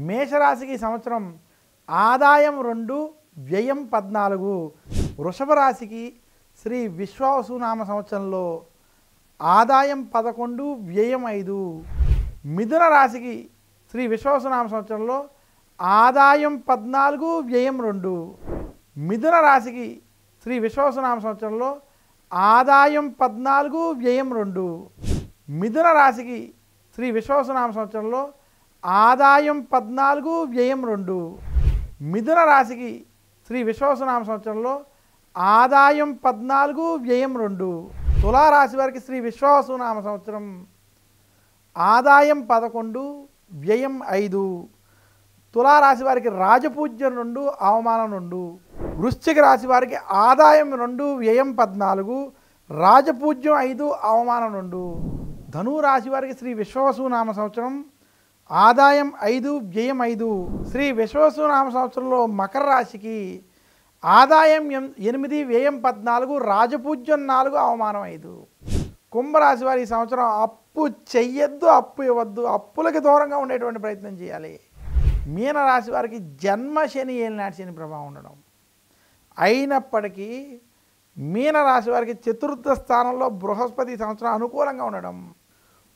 మేషరాశికి ఈ సంవత్సరం ఆదాయం 2, వ్యయం 14. వృషభ రాశికి శ్రీ విశ్వావసునామ సంవత్సరంలో ఆదాయం 11, వ్యయం 5. మిథున రాశికి శ్రీ విశ్వావసునామ సంవత్సరంలో ఆదాయం 14, వ్యయం 2. మిథున రాశికి శ్రీ విశ్వావసునామ సంవత్సరంలో ఆదాయం 14, వ్యయం 2. మిథున రాశికి శ్రీ విశ్వావసునామ సంవత్సరంలో ఆదాయం 14, వ్యయం 2. మిథున రాశికి శ్రీ విశ్వావసునామ సంవత్సరంలో ఆదాయం 14, వ్యయం 2. తులారాశి వారికి శ్రీ విశ్వావసునామ సంవత్సరం ఆదాయం 11, వ్యయం 5. తులారాశి వారికి రాజపూజ్యం 2, అవమానం 2. వృశ్చిక రాశి వారికి ఆదాయం 2, వ్యయం 14, రాజపూజ్యం 5, అవమానం 2. ధనురాశి వారికి శ్రీ విశ్వావసునామ సంవత్సరం ఆదాయం 5, వ్యయం 5. శ్రీ విశ్వావసునామ సంవత్సరంలో మకర రాశికి ఆదాయం 8, వ్యయం 14, రాజపూజ్యం 4, అవమానం 5. కుంభరాశి వారి ఈ సంవత్సరం అప్పు చెయ్యొద్దు, అప్పు ఇవ్వద్దు, అప్పులకి దూరంగా ఉండేటువంటి ప్రయత్నం చేయాలి. మీనరాశి వారికి జన్మ శని, ఏలినాటి శని ప్రభావం ఉండడం. అయినప్పటికీ మీనరాశి వారికి చతుర్థ స్థానంలో బృహస్పతి సంవత్సరం అనుకూలంగా ఉండడం.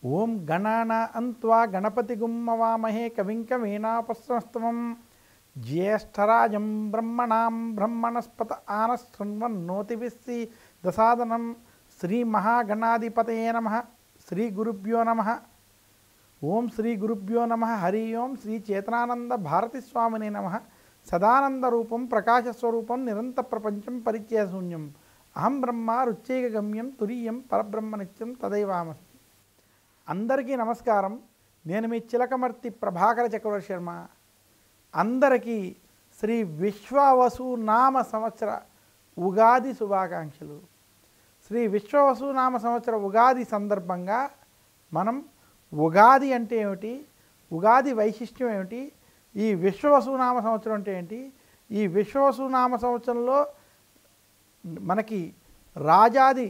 ఓం గణానా అంత్వా గణపతి గుమ్మవామహే కవిం కవీనాపస్రస్తమం జ్యేష్ఠరాజం బ్రహ్మణాం బ్రహ్మణస్పత ఆనశృణ్వన్నోతిభిస్సి దసాదనం. శ్రీ మహాగణాధిపతయే నమః. శ్రీ గురుభ్యో నమః. ఓం శ్రీ గురుభ్యో నమః. హరి ఓం శ్రీ చేతనానంద భారతి స్వామినే నమః. సదానంద రూపం ప్రకాశస్వరూపం నిరంతర ప్రపంచం పరిచయశూన్యం అహం బ్రహ్మ రుచ్యైక గమ్యం తురీయం పరబ్రహ్మ నిత్యం తదైవామస్మి. అందరికీ నమస్కారం. నేను మీ చిలకమర్తి ప్రభాకర చక్రవర్తి శర్మ. అందరికీ శ్రీ విశ్వావసునామ సంవత్సర ఉగాది శుభాకాంక్షలు. శ్రీ విశ్వావసునామ సంవత్సర ఉగాది సందర్భంగా మనం ఉగాది అంటే ఏమిటి, ఉగాది వైశిష్ట్యం ఏమిటి, ఈ విశ్వావసునామ సంవత్సరం అంటే ఏంటి, ఈ విశ్వావసునామ సంవత్సరంలో మనకి రాజాది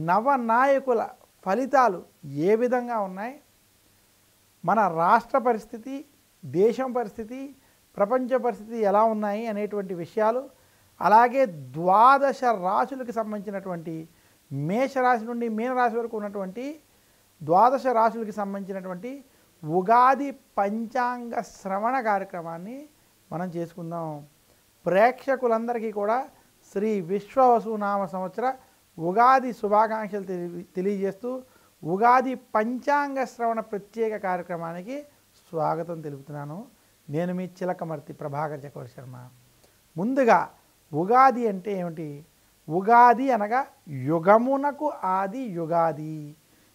నవనాయకుల ఫలితాలు ఏ విధంగా ఉన్నాయి, మన రాష్ట్ర పరిస్థితి, దేశం పరిస్థితి, ప్రపంచ పరిస్థితి ఎలా ఉన్నాయి అనేటువంటి విషయాలు, అలాగే 12 రాశులకు సంబంధించినటువంటి మేషరాశి నుండి మీనరాశి వరకు ఉన్నటువంటి 12 రాశులకి సంబంధించినటువంటి ఉగాది పంచాంగ శ్రవణ కార్యక్రమాన్ని మనం చేసుకుందాం. ప్రేక్షకులందరికీ కూడా శ్రీ విశ్వావసునామ సంవత్సర ఉగాది శుభాకాంక్షలు తెలియజేస్తూ ఉగాది పంచాంగ శ్రవణ ప్రత్యేక కార్యక్రమానికి స్వాగతం తెలుపుతున్నాను. నేను మీ చిలకమర్తి ప్రభాకర చక్రవర్తి శర్మ. ముందుగా ఉగాది అంటే ఏమిటి? ఉగాది అనగా యుగమునకు ఆది యుగాది.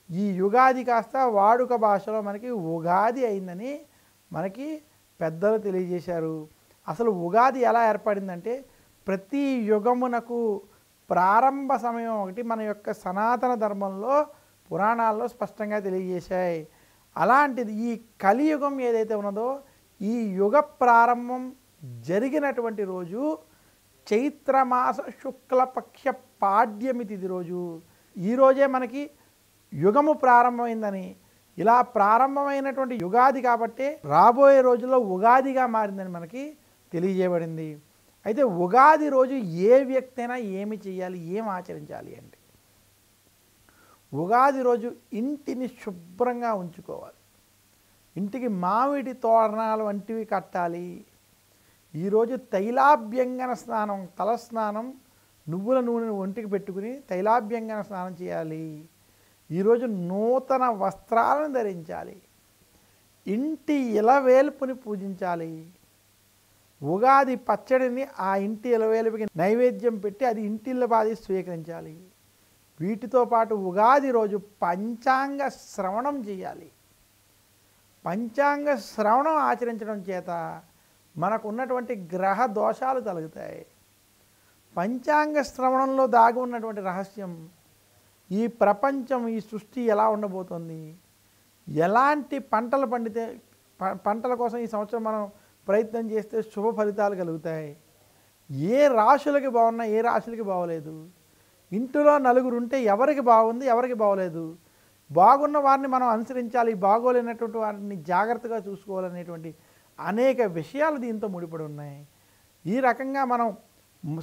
ఈ యుగాది కాస్త వాడుక భాషలో మనకి ఉగాది అయిందని మనకి పెద్దలు తెలియజేశారు. అసలు ఉగాది ఎలా ఏర్పడిందంటే ప్రతి యుగమునకు ప్రారంభ సమయం ఒకటి మన యొక్క సనాతన ధర్మంలో పురాణాల్లో స్పష్టంగా తెలియజేశాయి. అలాంటిది ఈ కలియుగం ఏదైతే ఉన్నదో ఈ యుగ ప్రారంభం జరిగినటువంటి రోజు చైత్రమాస శుక్లపక్ష పాడ్యమి తిథి రోజు. ఈరోజే మనకి యుగము ప్రారంభమైందని, ఇలా ప్రారంభమైనటువంటి యుగాది కాబట్టే రాబోయే రోజుల్లో ఉగాదిగా మారిందని మనకి తెలియజేయబడింది. అయితే ఉగాది రోజు ఏ వ్యక్తి అయినా ఏమి చేయాలి, ఏం ఆచరించాలి అంటే ఉగాది రోజు ఇంటిని శుభ్రంగా ఉంచుకోవాలి. ఇంటికి మామిడి తోరణాలు వంటివి కట్టాలి. ఈరోజు తైలాభ్యంగన స్నానం, తలస్నానం, నువ్వుల నూనెను ఒంటికి పెట్టుకుని తైలాభ్యంగన స్నానం చేయాలి. ఈరోజు నూతన వస్త్రాలను ధరించాలి. ఇంటి ఇలవేల్పుని పూజించాలి. ఉగాది పచ్చడిని ఆ ఇంటి ఇలవేలుపుకి నైవేద్యం పెట్టి అది ఇంటిల్ల బాధి స్వీకరించాలి. వీటితో పాటు ఉగాది రోజు పంచాంగ శ్రవణం చేయాలి. పంచాంగ శ్రవణం ఆచరించడం చేత మనకు ఉన్నటువంటి గ్రహ దోషాలు తొలగుతాయి. పంచాంగ శ్రవణంలో దాగి ఉన్నటువంటి రహస్యం, ఈ ప్రపంచం, ఈ సృష్టి ఎలా ఉండబోతోంది, ఎలాంటి పంటలు పండితే పంటల కోసం ఈ సంవత్సరం మనం ప్రయత్నం చేస్తే శుభ ఫలితాలు కలుగుతాయి, ఏ రాశులకి బాగున్నా ఏ రాశులకి బాగోలేదు, ఇంటిలో నలుగురు ఉంటే ఎవరికి బాగుంది ఎవరికి బాగోలేదు, బాగున్న వారిని మనం అనుసరించాలి, బాగోలేనటువంటి వారిని జాగ్రత్తగా చూసుకోవాలనేటువంటి అనేక విషయాలు దీంతో ముడిపడి ఉన్నాయి. ఈ రకంగా మనం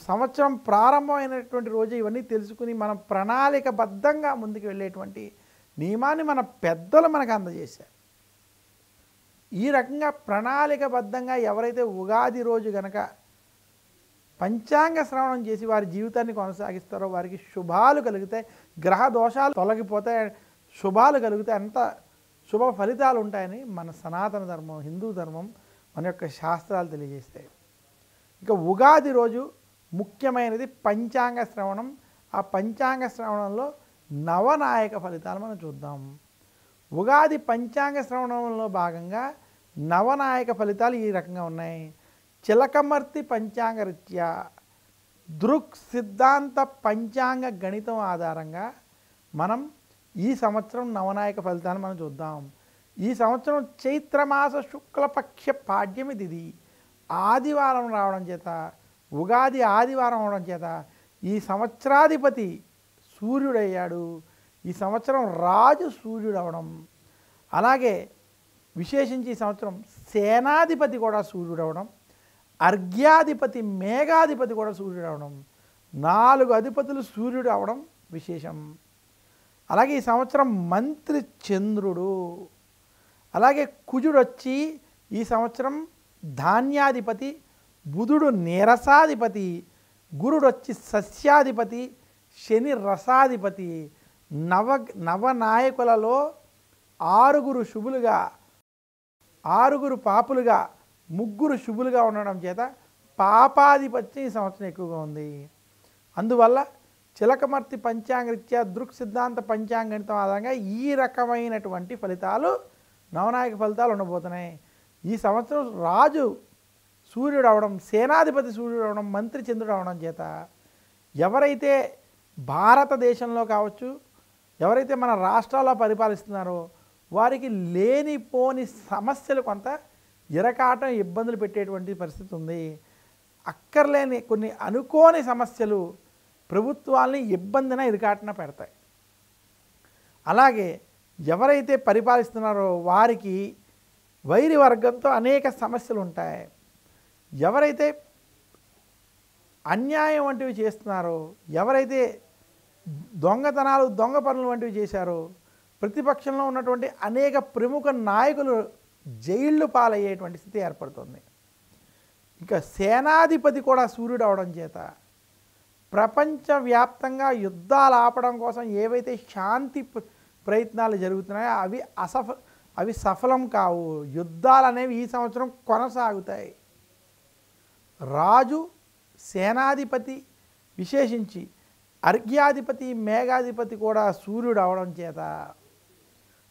సంవత్సరం ప్రారంభమైనటువంటి రోజు ఇవన్నీ తెలుసుకుని మనం ప్రణాళికబద్ధంగా ముందుకు వెళ్ళేటువంటి నియమాన్ని మన పెద్దలు మనకు అందజేశారు. ఈ రకంగా ప్రణాళికబద్ధంగా ఎవరైతే ఉగాది రోజు గనక పంచాంగ శ్రవణం చేసి వారి జీవితాన్ని కొనసాగిస్తారో వారికి శుభాలు కలుగుతాయి, గ్రహ దోషాలు తొలగిపోతాయి, శుభాలు కలుగుతాయి, అంత శుభ ఫలితాలు ఉంటాయని మన సనాతన ధర్మం, హిందూ ధర్మం, మన యొక్క శాస్త్రాలు తెలియజేస్తాయి. ఇక ఉగాది రోజు ముఖ్యమైనది పంచాంగ శ్రవణం. ఆ పంచాంగ శ్రవణంలో నవనాయక ఫలితాలు మనం చూద్దాం. ఉగాది పంచాంగ శ్రవణంలో భాగంగా నవనాయక ఫలితాలు ఈ రకంగా ఉన్నాయి. చిలకమర్తి పంచాంగ రీత్యా దృక్ సిద్ధాంత పంచాంగ గణితం ఆధారంగా మనం ఈ సంవత్సరం నవనాయక ఫలితాలను మనం చూద్దాం. ఈ సంవత్సరం చైత్రమాస శుక్లపక్ష పాడ్యమి తిథి ఆదివారం రావడం చేత, ఉగాది ఆదివారం అవడం చేత ఈ సంవత్సరాధిపతి సూర్యుడయ్యాడు. ఈ సంవత్సరం రాజు సూర్యుడు అవడం, అలాగే విశేషించి ఈ సంవత్సరం సేనాధిపతి కూడా సూర్యుడు అవడం, అర్ఘ్యాధిపతి మేఘాధిపతి కూడా సూర్యుడు అవడం, 4 అధిపతులు సూర్యుడు అవడం విశేషం. అలాగే ఈ సంవత్సరం మంత్రి చంద్రుడు, అలాగే కుజుడు వచ్చి ఈ సంవత్సరం ధాన్యాధిపతి, బుధుడు నీరసాధిపతి, గురుడు వచ్చి సస్యాధిపతి, శని రసాధిపతి. నవనాయకులలో 6 శుభులుగా, 6 పాపులుగా, 3 శుభులుగా ఉండడం చేత పాపాధిపత్యం ఈ సంవత్సరం ఎక్కువగా ఉంది. అందువల్ల చిలకమర్తి పంచాంగరీత్యా దృక్ సిద్ధాంత పంచాంగణితం ఆధారంగా ఈ రకమైనటువంటి ఫలితాలు, నవనాయక ఫలితాలు ఉండబోతున్నాయి. ఈ సంవత్సరం రాజు సూర్యుడు అవడం, సేనాధిపతి సూర్యుడు అవడం, మంత్రి చంద్రుడు అవడం చేత ఎవరైతే భారతదేశంలో కావచ్చు, ఎవరైతే మన రాష్ట్రాల్లో పరిపాలిస్తున్నారో వారికి లేనిపోని సమస్యలు కొంత ఇరకాటం, ఇబ్బందులు పెట్టేటువంటి పరిస్థితి ఉంది. అక్కర్లేని కొన్ని అనుకోని సమస్యలు ప్రభుత్వాల్ని ఇబ్బందిన ఇరకాటన పెడతాయి. అలాగే ఎవరైతే పరిపాలిస్తున్నారో వారికి వైరి వర్గంతో అనేక సమస్యలు ఉంటాయి. ఎవరైతే అన్యాయం వంటివి చేస్తున్నారో, ఎవరైతే దొంగతనాలు, దొంగ పనులు వంటివి చేశారో, ప్రతిపక్షంలో ఉన్నటువంటి అనేక ప్రముఖ నాయకులు జైళ్ళు పాలయ్యేటువంటి స్థితి ఏర్పడుతుంది. ఇంకా సేనాధిపతి కూడా సూర్యుడు అవడం చేత ప్రపంచవ్యాప్తంగా యుద్ధాలు ఆపడం కోసం ఏవైతే శాంతి ప్రయత్నాలు జరుగుతున్నాయో అవి సఫలం కావు. యుద్ధాలు అనేవి ఈ సంవత్సరం కొనసాగుతాయి. రాజు, సేనాధిపతి, విశేషించి అర్ఘ్యాధిపతి, మేఘాధిపతి కూడా సూర్యుడు అవడం చేత,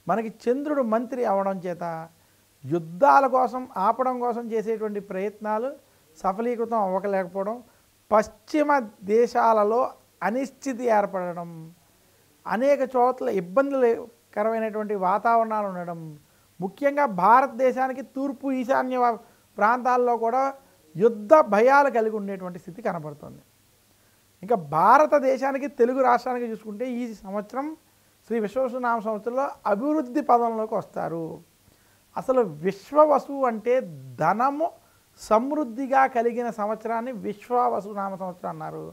మనకి చంద్రుడు మంత్రి అవడం చేత యుద్ధాల కోసం, ఆపడం కోసం చేసేటువంటి ప్రయత్నాలు సఫలీకృతం అవ్వలేకపోవడం, పశ్చిమ దేశాలలో అనిశ్చితి ఏర్పడడం, అనేక చోట్ల ఇబ్బందులకరమైనటువంటి వాతావరణాలు ఉండడం, ముఖ్యంగా భారతదేశానికి తూర్పు ఈశాన్య ప్రాంతాల్లో కూడా యుద్ధ భయాలు కలిగి ఉండేటువంటి స్థితి కనబడుతుంది. ఇంకా భారతదేశానికి, తెలుగు రాష్ట్రానికి చూసుకుంటే ఈ సంవత్సరం శ్రీ విశ్వవసునామ సంవత్సరంలో అభివృద్ధి పదంలోకి వస్తారు. అసలు విశ్వవసు అంటే ధనము సమృద్ధిగా కలిగిన సంవత్సరాన్ని విశ్వవసునామ సంవత్సరం అన్నారు.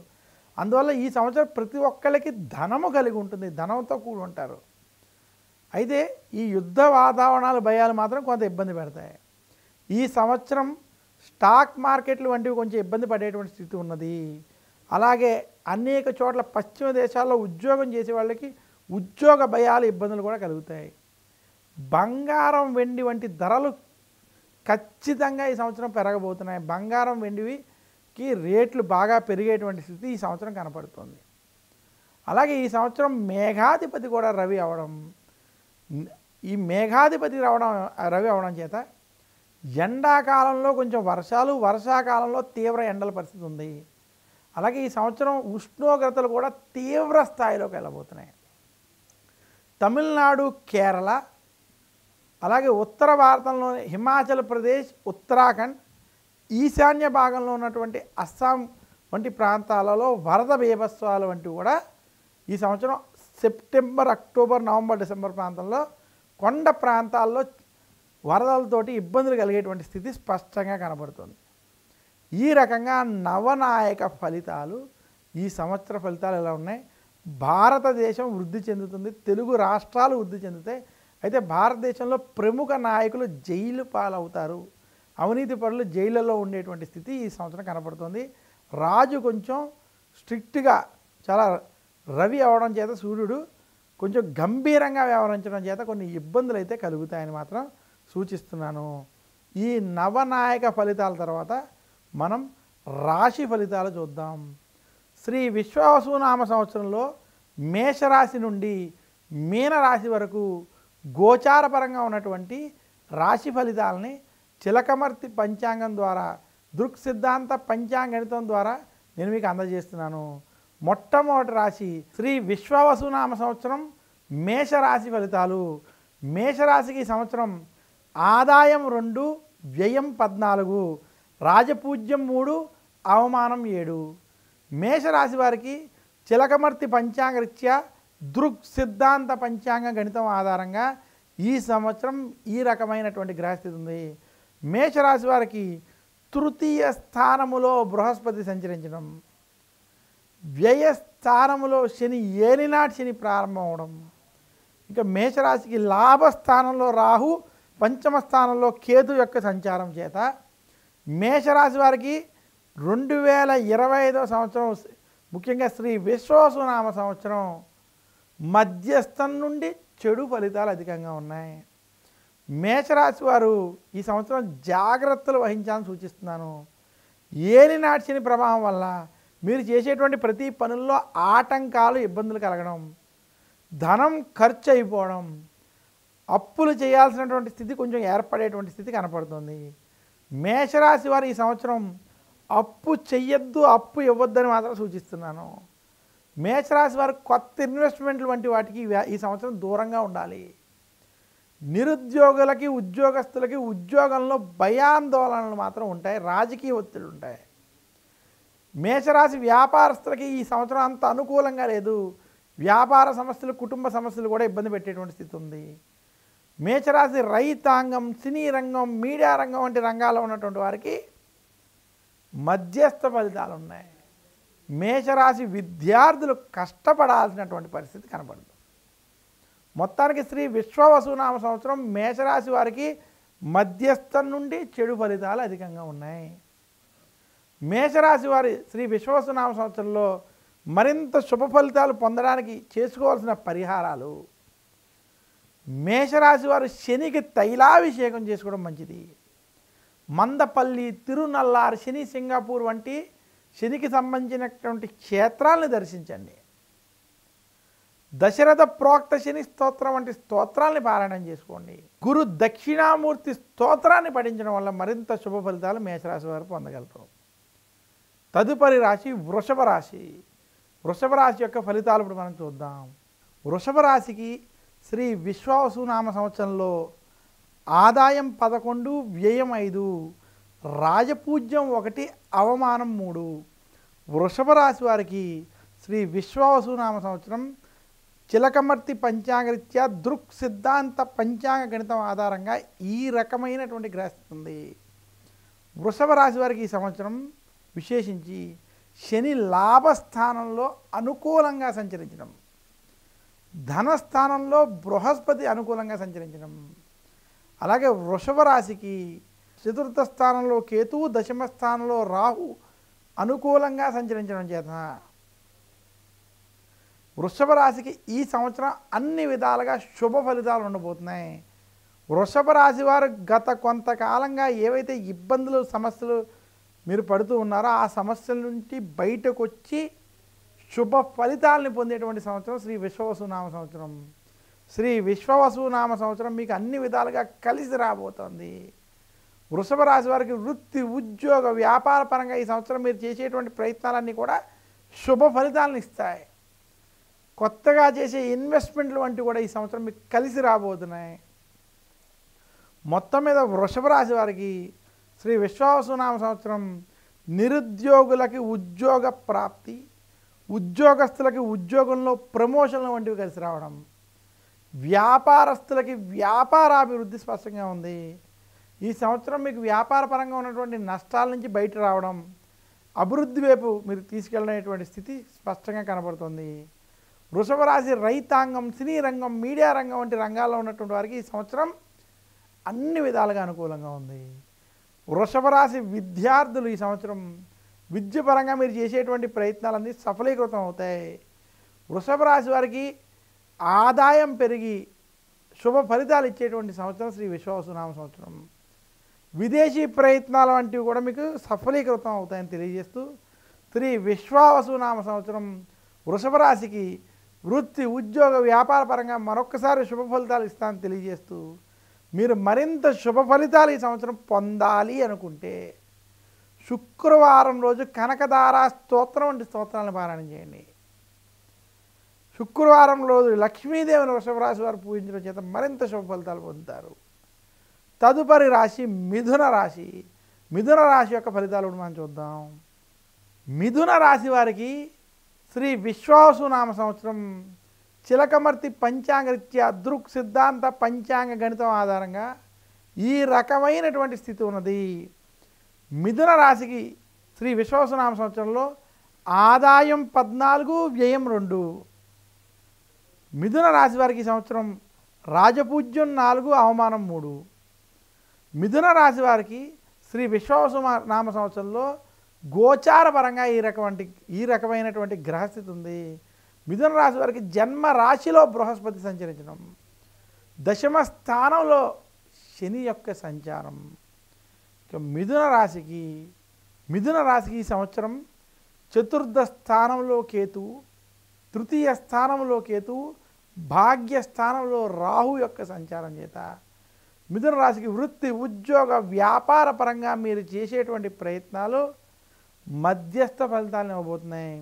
అందువల్ల ఈ సంవత్సరం ప్రతి ఒక్కరికి ధనము కలిగి ఉంటుంది, ధనంతో కూడి ఉంటారు. అయితే ఈ యుద్ధ వాతావరణాలు, భయాలు మాత్రం కొంత ఇబ్బంది పెడతాయి. ఈ సంవత్సరం స్టాక్ మార్కెట్లు వంటివి కొంచెం ఇబ్బంది పడేటువంటి స్థితి ఉన్నది. అలాగే అనేక చోట్ల పశ్చిమ దేశాల్లో ఉద్యోగం చేసే వాళ్ళకి ఉద్యోగ భయాలు, ఇబ్బందులు కూడా కలుగుతాయి. బంగారం, వెండి వంటి ధరలు ఖచ్చితంగా ఈ సంవత్సరం పెరగబోతున్నాయి. బంగారం, వెండికి రేట్లు బాగా పెరిగేటువంటి స్థితి ఈ సంవత్సరం కనపడుతుంది. అలాగే ఈ సంవత్సరం మేఘాధిపతి కూడా రవి అవడం, ఈ మేఘాధిపతి రవి అవడం చేత ఎండాకాలంలో కొంచెం వర్షాలు, వర్షాకాలంలో తీవ్ర ఎండల పరిస్థితి ఉంది. అలాగే ఈ సంవత్సరం ఉష్ణోగ్రతలు కూడా తీవ్ర స్థాయిలోకి వెళ్ళబోతున్నాయి. తమిళనాడు, కేరళ, అలాగే ఉత్తర భారతంలోని హిమాచల్ ప్రదేశ్, ఉత్తరాఖండ్, ఈశాన్య భాగంలో ఉన్నటువంటి అస్సాం వంటి ప్రాంతాలలో వరద బీభత్సాలు వంటివి కూడా ఈ సంవత్సరం సెప్టెంబర్, అక్టోబర్, నవంబర్, డిసెంబర్ ప్రాంతంలో కొండ ప్రాంతాల్లో వరదలతోటి ఇబ్బందులు కలిగేటువంటి స్థితి స్పష్టంగా కనబడుతుంది. ఈ రకంగా నవనాయక ఫలితాలు, ఈ సంవత్సర ఫలితాలు ఎలా ఉన్నాయి? భారతదేశం వృద్ధి చెందుతుంది, తెలుగు రాష్ట్రాలు వృద్ధి చెందుతాయి. అయితే భారతదేశంలో ప్రముఖ నాయకులు జైలు పాలవుతారు, అవినీతి పరులు జైళ్ళలో ఉండేటువంటి స్థితి ఈ సంవత్సరం కనపడుతుంది. రాజు కొంచెం స్ట్రిక్ట్గా, చాలా రవి అవడం చేత సూర్యుడు కొంచెం గంభీరంగా వ్యవహరించడం చేత కొన్ని ఇబ్బందులు అయితే కలుగుతాయని మాత్రం సూచిస్తున్నాను. ఈ నవనాయక ఫలితాల తర్వాత మనం రాశి ఫలితాలు చూద్దాం. శ్రీ విశ్వావసునామ సంవత్సరంలో మేషరాశి నుండి మీనరాశి వరకు గోచారపరంగా ఉన్నటువంటి రాశి ఫలితాలని చిలకమర్తి పంచాంగం ద్వారా, దృక్ సిద్ధాంత పంచాంగణితం ద్వారా నేను మీకు అందజేస్తున్నాను. మొట్టమొదటి రాశి శ్రీ విశ్వావసునామ సంవత్సరం మేషరాశి ఫలితాలు. మేషరాశికి సంవత్సరం ఆదాయం 2, వ్యయం 14, రాజపూజ్యం 3, అవమానం 7. మేషరాశి వారికి చిలకమర్తి పంచాంగరీత్యా దృక్ సిద్ధాంత పంచాంగ గణితం ఆధారంగా ఈ సంవత్సరం ఈ రకమైనటువంటి గ్రహస్థితి ఉంది. మేషరాశి వారికి తృతీయ స్థానములో బృహస్పతి సంచరించడం, వ్యయస్థానములో శని, ఏలినాటి శని ప్రారంభం అవడం, ఇంకా మేషరాశికి లాభస్థానంలో రాహు, పంచమ స్థానంలో కేతు యొక్క సంచారం చేత మేషరాశి వారికి 2025వ సంవత్సరం, ముఖ్యంగా శ్రీ విశ్వావసునామ సంవత్సరం మధ్యస్థం నుండి చెడు ఫలితాలు అధికంగా ఉన్నాయి. మేషరాశి వారు ఈ సంవత్సరం జాగ్రత్తలు వహించాలని సూచిస్తున్నాను. ఏలినాటి శని ప్రభావం వల్ల మీరు చేసేటువంటి ప్రతి పనుల్లో ఆటంకాలు, ఇబ్బందులు కలగడం, ధనం ఖర్చు అయిపోవడం, అప్పులు చేయాల్సినటువంటి స్థితి కొంచెం ఏర్పడేటువంటి స్థితి కనపడుతుంది. మేషరాశి వారు ఈ సంవత్సరం అప్పు చెయ్యొద్దు, అప్పు ఇవ్వద్దని మాత్రం సూచిస్తున్నాను. మేషరాశి వారు కొత్త ఇన్వెస్ట్మెంట్లు వంటి వాటికి ఈ సంవత్సరం దూరంగా ఉండాలి. నిరుద్యోగులకి, ఉద్యోగస్తులకి ఉద్యోగంలో భయాందోళనలు మాత్రం ఉంటాయి, రాజకీయ ఒత్తిడి ఉంటాయి. మేషరాశి వ్యాపారస్తులకి ఈ సంవత్సరం అంత అనుకూలంగా లేదు. వ్యాపార సమస్యలు, కుటుంబ సమస్యలు కూడా ఇబ్బంది పెట్టేటువంటి స్థితి ఉంది. మేషరాశి రైతాంగం, సినీ రంగం, మీడియా రంగం వంటి రంగాల్లో ఉన్నటువంటి వారికి మధ్యస్థ ఫలితాలు ఉన్నాయి. మేషరాశి విద్యార్థులు కష్టపడాల్సినటువంటి పరిస్థితి కనబడుతుంది. మొత్తానికి శ్రీ విశ్వావసునామ సంవత్సరం మేషరాశి వారికి మధ్యస్థం నుండి చెడు ఫలితాలు అధికంగా ఉన్నాయి. మేషరాశి వారి శ్రీ విశ్వావసునామ సంవత్సరంలో మరింత శుభ ఫలితాలు పొందడానికి చేసుకోవాల్సిన పరిహారాలు: మేషరాశి వారు శనికి తైలాభిషేకం చేసుకోవడం మంచిది. మందపల్లి, తిరునల్లారు, శని సింగపూర్ వంటి శనికి సంబంధించినటువంటి క్షేత్రాలను దర్శించండి. దశరథ ప్రోక్త శని స్తోత్రం వంటి స్తోత్రాలని పారాయణం చేసుకోండి. గురు దక్షిణామూర్తి స్తోత్రాన్ని పఠించడం వల్ల మరింత శుభ ఫలితాలు మేషరాశి వారు పొందగలరు. తదుపరి రాశి వృషభ రాశి. వృషభ రాశి యొక్క ఫలితాలు ఇప్పుడు మనం చూద్దాం. వృషభ రాశికి శ్రీ విశ్వావసునామ సంవత్సరంలో ఆదాయం 11, వ్యయం 5, రాజపూజ్యం 1, అవమానం 3. వృషభ రాశి వారికి శ్రీ విశ్వావసునామ సంవత్సరం చిలకమర్తి పంచాంగరీత్యా దృక్ సిద్ధాంత పంచాంగ గణితం ఆధారంగా ఈ రకమైనటువంటి గ్రహిస్తుంది ఉంది. వృషభ రాశి వారికి ఈ సంవత్సరం విశేషించి శని లాభస్థానంలో అనుకూలంగా సంచరించడం, ధనస్థానంలో బృహస్పతి అనుకూలంగా సంచరించడం, అలాగే వృషభ రాశికి చతుర్థ స్థానంలో కేతువు, దశమ స్థానంలో రాహు అనుకూలంగా సంచరించడం చేత వృషభ రాశికి ఈ సంవత్సరం అన్ని విధాలుగా శుభ ఫలితాలు ఉండబోతున్నాయి. వృషభ రాశి వారు గత కొంతకాలంగా ఏవైతే ఇబ్బందులు, సమస్యలు మీరు పడుతూ ఉన్నారో ఆ సమస్యల నుంచి బయటకు వచ్చి శుభ ఫలితాలని పొందేటువంటి సంవత్సరం శ్రీ విశ్వావసునామ సంవత్సరం. శ్రీ విశ్వావసునామ సంవత్సరం మీకు అన్ని విధాలుగా కలిసి రాబోతోంది. వృషభ రాశి వారికి వృత్తి, ఉద్యోగ, వ్యాపార పరంగా ఈ సంవత్సరం మీరు చేసేటువంటి ప్రయత్నాలన్నీ కూడా శుభ ఫలితాలను ఇస్తాయి. కొత్తగా చేసే ఇన్వెస్ట్మెంట్లు వంటివి కూడా ఈ సంవత్సరం మీకు కలిసి రాబోతున్నాయి. మొత్తం మీద వృషభ రాశి వారికి శ్రీ విశ్వావసునామ సంవత్సరం నిరుద్యోగులకి ఉద్యోగ ప్రాప్తి, ఉద్యోగస్తులకి ఉద్యోగంలో ప్రమోషన్లు వంటివి కలిసి రావడం, వ్యాపారస్తులకి వ్యాపారాభివృద్ధి స్పష్టంగా ఉంది. ఈ సంవత్సరం మీకు వ్యాపార పరంగా ఉన్నటువంటి నష్టాల నుంచి బయట రావడం, అభివృద్ధి వైపు మీరు తీసుకెళ్ళినటువంటి స్థితి స్పష్టంగా కనబడుతుంది. వృషభ రాశి రైతాంగం, సినీ రంగం, మీడియా రంగం వంటి రంగాల్లో ఉన్నటువంటి వారికి ఈ సంవత్సరం అన్ని విధాలుగా అనుకూలంగా ఉంది. వృషభ రాశి విద్యార్థులు ఈ సంవత్సరం విద్యపరంగా మీరు చేసేటువంటి ప్రయత్నాలన్నీ సఫలీకృతం అవుతాయి. వృషభ రాశి వారికి ఆదాయం పెరిగి శుభ ఫలితాలు ఇచ్చేటువంటి సంవత్సరం శ్రీ విశ్వావసునామ సంవత్సరం. విదేశీ ప్రయత్నాలు వంటివి కూడా మీకు సఫలీకృతం అవుతాయని తెలియజేస్తూ, శ్రీ విశ్వావసునామ సంవత్సరం వృషభ రాశికి వృత్తి, ఉద్యోగ, వ్యాపార పరంగా మరొక్కసారి శుభ ఫలితాలు ఇస్తానని తెలియజేస్తూ, మీరు మరింత శుభ ఫలితాలు ఈ సంవత్సరం పొందాలి అనుకుంటే శుక్రవారం రోజు కనకదార స్తోత్రం వంటి స్తోత్రాలను పారాయణం చేయండి. శుక్రవారం రోజు లక్ష్మీదేవిని వృషభ రాశి వారు పూజించడం చేత మరింత శుభ ఫలితాలు పొందుతారు. తదుపరి రాశి మిథున రాశి. మిథున రాశి యొక్క ఫలితాలు మనం చూద్దాం. మిథున రాశి వారికి శ్రీ విశ్వావసునామ సంవత్సరం చిలకమర్తి పంచాంగరీత్యా దృక్ సిద్ధాంత పంచాంగ గణితం ఆధారంగా ఈ రకమైనటువంటి స్థితి ఉన్నది. మిథున రాశికి శ్రీ విశ్వావసునామ సంవత్సరంలో ఆదాయం 14, వ్యయం 2. మిథున రాశి వారికి ఈ సంవత్సరం రాజపూజ్యం 4, అవమానం 3. మిథున రాశి వారికి శ్రీ విశ్వావసునామ సంవత్సరంలో గోచార పరంగా ఈ రకమైనటువంటి గ్రహస్థితి ఉంది. మిథున రాశి వారికి జన్మ రాశిలో బృహస్పతి సంచరించడం, దశమ స్థానంలో శని యొక్క సంచారం. ఇక మిథున రాశికి ఈ సంవత్సరం చతుర్థ స్థానంలో కేతు, తృతీయ స్థానంలో కేతు, భాగ్య స్థానంలో రాహు యొక్క సంచారం చేత మిథున రాశికి వృత్తి, ఉద్యోగ, వ్యాపార పరంగా మీరు చేసేటువంటి ప్రయత్నాలు మధ్యస్థ ఫలితాలను ఇవ్వబోతున్నాయి.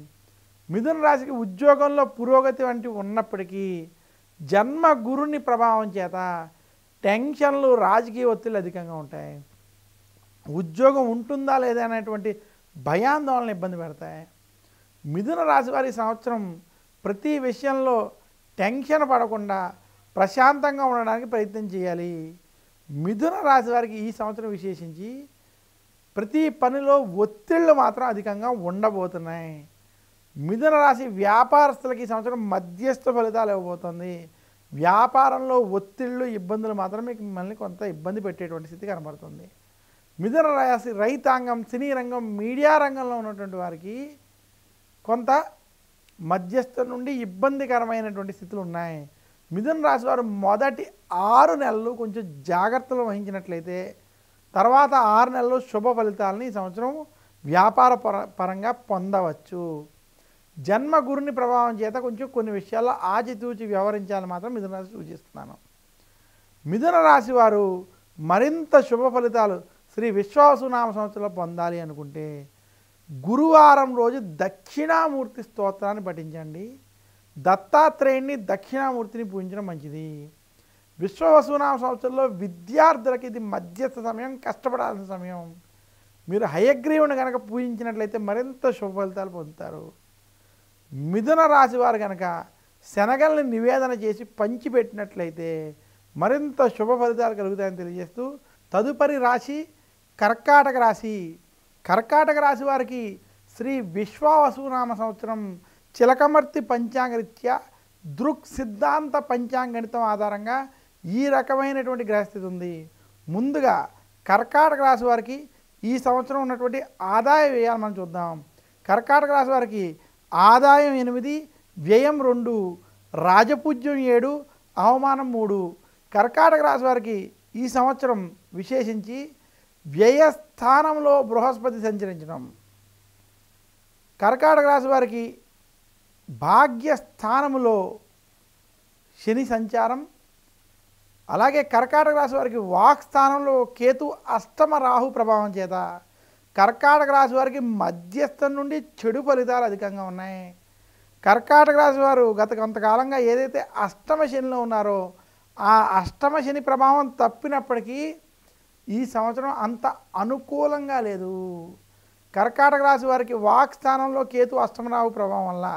మిథున రాశికి ఉద్యోగంలో పురోగతి వంటివి ఉన్నప్పటికీ జన్మ గురుని ప్రభావం చేత టెన్షన్లు, రాజకీయ ఒత్తిళ్ళు అధికంగా ఉంటాయి. ఉద్యోగం ఉంటుందా లేదా అనేటువంటి భయాందోళన ఇబ్బంది పెడతాయి. మిథున రాశి వారి సంవత్సరం ప్రతి విషయంలో టెన్షన్ పడకుండా ప్రశాంతంగా ఉండడానికి ప్రయత్నం చేయాలి. మిథున రాశి వారికి ఈ సంవత్సరం విశేషించి ప్రతి పనిలో ఒత్తిళ్ళు మాత్రం అధికంగా ఉండబోతున్నాయి. మిథున రాశి వ్యాపారస్తులకి ఈ సంవత్సరం మధ్యస్థ ఫలితాలు ఇవ్వబోతుంది. వ్యాపారంలో ఒత్తిళ్ళు, ఇబ్బందులు మాత్రం మీకు మిమ్మల్ని కొంత ఇబ్బంది పెట్టేటువంటి స్థితి కనబడుతుంది. మిథున రాశి రైతాంగం, సినీ రంగం, మీడియా రంగంలో ఉన్నటువంటి వారికి కొంత మధ్యస్థ నుండి ఇబ్బందికరమైనటువంటి స్థితులు ఉన్నాయి. మిథున రాశి వారు మొదటి 6 నెలలు కొంచెం జాగ్రత్తలు వహించినట్లయితే తర్వాత 6 నెలలు శుభ ఫలితాలని ఈ సంవత్సరం వ్యాపార పరంగా పొందవచ్చు. జన్మ గురుని ప్రభావం చేత కొంచెం కొన్ని విషయాల్లో ఆచితూచి వ్యవహరించాలని మాత్రం మిథున రాశి సూచిస్తున్నాను. మిథున రాశి వారు మరింత శుభ ఫలితాలు శ్రీ విశ్వావసునామ సంవత్సరంలో పొందాలి అనుకుంటే గురువారం రోజు దక్షిణామూర్తి స్తోత్రాన్ని పఠించండి. దత్తాత్రేయుని, దక్షిణామూర్తిని పూజించడం మంచిది. విశ్వావసునామ సంవత్సరంలో విద్యార్థులకి ఇది మధ్యస్థ సమయం, కష్టపడాల్సిన సమయం. మీరు హయగ్రీవుని కనుక పూజించినట్లయితే మరింత శుభ ఫలితాలు పొందుతారు. మిథున రాశి వారు కనుక శనగల్ని నివేదన చేసి పంచిపెట్టినట్లయితే మరింత శుభ ఫలితాలు కలుగుతాయని తెలియజేస్తూ, తదుపరి రాశి కర్కాటక రాశి. కర్కాటక రాశి వారికి శ్రీ విశ్వావసునామ సంవత్సరం చిలకమర్తి పంచాంగరీత్యా దృక్ సిద్ధాంత పంచాంగణితం ఆధారంగా ఈ రకమైనటువంటి గ్రహస్థితి ఉంది. ముందుగా కర్కాటక రాశి వారికి ఈ సంవత్సరం ఉన్నటువంటి ఆదాయ వ్యయాలు మనం చూద్దాం. కర్కాటక రాశి వారికి ఆదాయం 8, వ్యయం 2, రాజపూజ్యం 7, అవమానం 3. కర్కాటక రాశి వారికి ఈ సంవత్సరం విశేషించి వ్యయస్థానంలో బృహస్పతి సంచరించడం, కర్కాటక రాశి వారికి భాగ్యస్థానములో శని సంచారం, అలాగే కర్కాటక రాశి వారికి వాక్ స్థానంలో కేతు, అష్టమ రాహు ప్రభావం చేత కర్కాటక రాశి వారికి మధ్యస్థం నుండి చెడు ఫలితాలు అధికంగా ఉన్నాయి. కర్కాటక రాశి వారు గత కొంతకాలంగా ఏదైతే అష్టమ శనిలో ఉన్నారో ఆ అష్టమ శని ప్రభావం తప్పినప్పటికీ ఈ సంవత్సరం అంత అనుకూలంగా లేదు. కర్కాటక రాశి వారికి వాక్ స్థానంలో కేతు, అష్టమ రాహు ప్రభావం వల్ల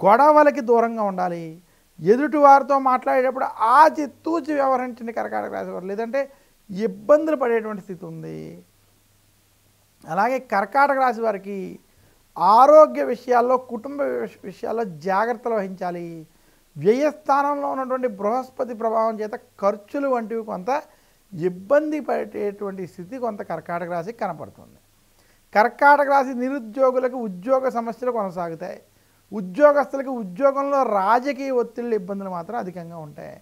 గొడవలకి దూరంగా ఉండాలి. ఎదుటి వారితో మాట్లాడేటప్పుడు ఆచితూచి వ్యవహరించండి కర్కాటక రాశి వారు, లేదంటే ఇబ్బందులు పడేటువంటి స్థితి ఉంది. అలాగే కర్కాటక రాశి వారికి ఆరోగ్య విషయాల్లో, కుటుంబ విషయాల్లో జాగ్రత్తలు వహించాలి. వ్యయస్థానంలో ఉన్నటువంటి బృహస్పతి ప్రభావం చేత ఖర్చులు వంటివి కొంత ఇబ్బంది పడేటువంటి స్థితి కొంత కర్కాటక రాశికి కనపడుతుంది. కర్కాటక రాశి నిరుద్యోగులకు ఉద్యోగ సమస్యలు కొనసాగుతాయి. ఉద్యోగస్తులకి ఉద్యోగంలో రాజకీయ ఒత్తిళ్ళు, ఇబ్బందులు మాత్రం అధికంగా ఉంటాయి.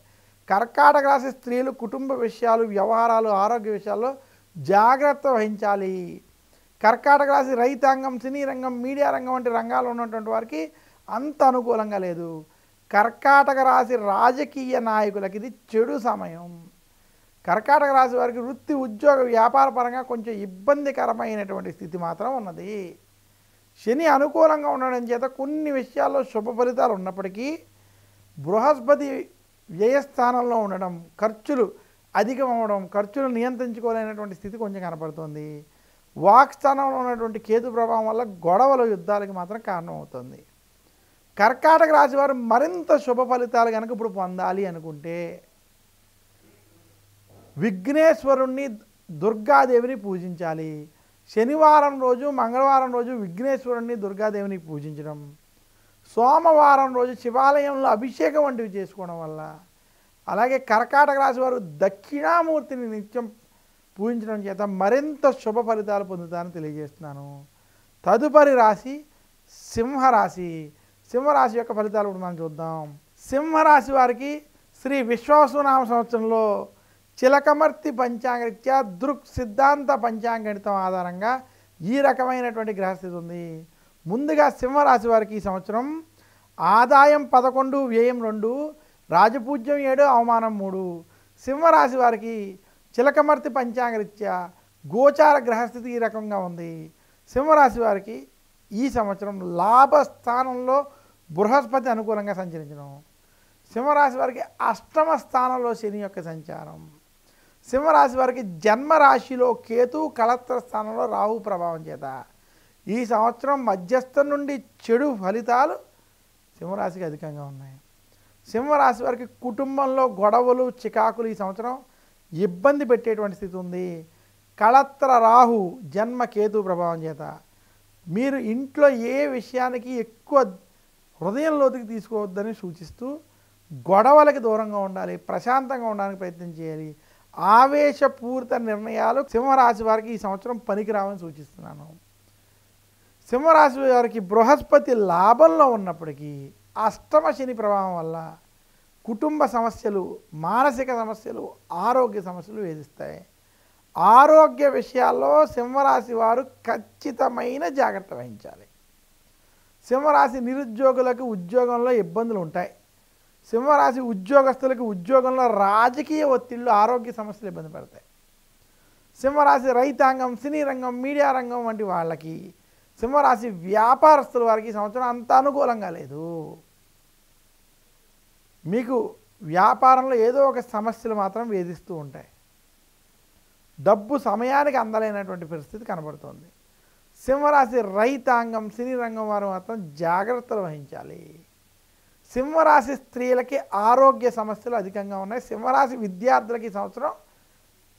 కర్కాటక రాశి స్త్రీలు కుటుంబ విషయాలు, వ్యవహారాలు, ఆరోగ్య విషయాల్లో జాగ్రత్త వహించాలి. కర్కాటక రాశి రైతాంగం, సినీ రంగం, మీడియా రంగం వంటి రంగాల్లో ఉన్నటువంటి వారికి అంత అనుకూలంగా లేదు. కర్కాటక రాశి రాజకీయ నాయకులకి ఇది చెడు సమయం. కర్కాటక రాశి వారికి వృత్తి, ఉద్యోగ, వ్యాపార పరంగా కొంచెం ఇబ్బందికరమైనటువంటి స్థితి మాత్రం ఉన్నది. శని అనుకూలంగా ఉండడం చేత కొన్ని విషయాల్లో శుభ ఫలితాలు ఉన్నప్పటికీ బృహస్పతి వ్యయస్థానంలో ఉండడం, ఖర్చులు అధికం అవ్వడం, ఖర్చులు నియంత్రించుకోలేనటువంటి స్థితి కొంచెం కనపడుతుంది. వాక్స్థానంలో ఉన్నటువంటి కేతు ప్రభావం వల్ల గొడవలు, యుద్ధాలకి మాత్రం కారణమవుతుంది. కర్కాటక రాశి వారు మరింత శుభ ఫలితాలు కనుక ఇప్పుడు పొందాలి అనుకుంటే విఘ్నేశ్వరుణ్ణి, దుర్గాదేవిని పూజించాలి. శనివారం రోజు, మంగళవారం రోజు విఘ్నేశ్వరుణ్ణి, దుర్గాదేవిని పూజించడం, సోమవారం రోజు శివాలయంలో అభిషేకం వంటివి చేసుకోవడం వల్ల, అలాగే కర్కాటక రాశి వారు దక్షిణామూర్తిని నిత్యం పూజించడం చేత మరింత శుభ ఫలితాలు పొందుతారని తెలియజేస్తున్నాను. తదుపరి రాశి సింహరాశి. సింహరాశి యొక్క ఫలితాలు ఇప్పుడు మనం చూద్దాం. సింహరాశి వారికి శ్రీ విశ్వావసునామ సంవత్సరంలో చిలకమర్తి పంచాంగరీత్యా దృక్ సిద్ధాంత పంచాంగణితం ఆధారంగా ఈ రకమైనటువంటి గ్రహస్థితి ఉంది. ముందుగా సింహరాశి వారికి ఈ సంవత్సరం ఆదాయం 11, వ్యయం 2, రాజపూజ్యం 7, అవమానం 3. సింహరాశి వారికి చిలకమర్తి పంచాంగరీత్యా గోచార గ్రహస్థితి ఈ రకంగా ఉంది. సింహరాశి వారికి ఈ సంవత్సరం లాభస్థానంలో బృహస్పతి అనుకూలంగా సంచరించడం, సింహరాశి వారికి అష్టమ స్థానంలో శని యొక్క సంచారం, సింహరాశి వారికి జన్మరాశిలో కేతు, కళత్ర స్థానంలో రాహు ప్రభావం చేత ఈ సంవత్సరం మధ్యస్థం నుండి చెడు ఫలితాలు సింహరాశికి అధికంగా ఉన్నాయి. సింహరాశి వారికి కుటుంబంలో గొడవలు, చికాకులు ఈ సంవత్సరం ఇబ్బంది పెట్టేటువంటి స్థితి ఉంది. కళత్ర రాహు, జన్మ కేతు ప్రభావం చేత మీరు ఇంట్లో ఏ విషయానికి ఎక్కువ హృదయంలోకి తీసుకోవద్దని సూచిస్తూ గొడవలకి దూరంగా ఉండాలి, ప్రశాంతంగా ఉండడానికి ప్రయత్నం చేయాలి. ఆవేశపూరిత నిర్ణయాలు సింహరాశి వారికి ఈ సంవత్సరం పనికిరావని సూచిస్తున్నాను. సింహరాశి వారికి బృహస్పతి లాభంలో ఉన్నప్పటికీ అష్టమ శని ప్రభావం వల్ల కుటుంబ సమస్యలు, మానసిక సమస్యలు, ఆరోగ్య సమస్యలు వేధిస్తాయి. ఆరోగ్య విషయాల్లో సింహరాశి వారు ఖచ్చితమైన జాగ్రత్త వహించాలి. సింహరాశి నిరుద్యోగులకు ఉద్యోగంలో ఇబ్బందులు ఉంటాయి. సింహరాశి ఉద్యోగస్తులకు ఉద్యోగంలో రాజకీయ ఒత్తిళ్లు, ఆరోగ్య సమస్యలు ఇబ్బంది పడతాయి. సింహరాశి రైతాంగం, సినీ రంగం, మీడియా రంగం వంటి వాళ్ళకి, సింహరాశి వ్యాపారస్తుల వారికి ఈ సంవత్సరం అంత అనుకూలంగా లేదు. మీకు వ్యాపారంలో ఏదో ఒక సమస్యలు మాత్రం వేధిస్తూ ఉంటాయి. డబ్బు సమయానికి అందలేనటువంటి పరిస్థితి కనబడుతుంది. సింహరాశి రైతాంగం, సినీ రంగం వారు మాత్రం జాగ్రత్తలు వహించాలి. సింహరాశి స్త్రీలకి ఆరోగ్య సమస్యలు అధికంగా ఉన్నాయి. సింహరాశి విద్యార్థులకి ఈ సంవత్సరం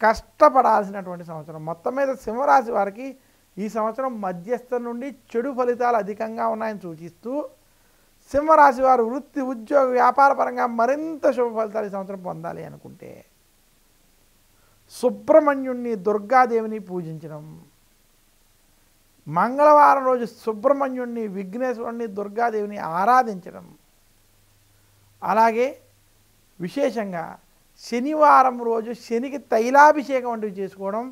కష్టపడాల్సినటువంటి సంవత్సరం. మొత్తం మీద సింహరాశి వారికి ఈ సంవత్సరం మధ్యస్థం నుండి చెడు ఫలితాలు అధికంగా ఉన్నాయని సూచిస్తూ సింహరాశి వారు వృత్తి, ఉద్యోగ, వ్యాపార పరంగా మరింత శుభ ఫలితాలు ఈ సంవత్సరం పొందాలి అనుకుంటే సుబ్రహ్మణ్యుణ్ణి, దుర్గాదేవిని పూజించడం, మంగళవారం రోజు సుబ్రహ్మణ్యుణ్ణి, విఘ్నేశ్వరుణ్ణి, దుర్గాదేవిని ఆరాధించడం, అలాగే విశేషంగా శనివారం రోజు శనికి తైలాభిషేకం వంటివి చేసుకోవడం,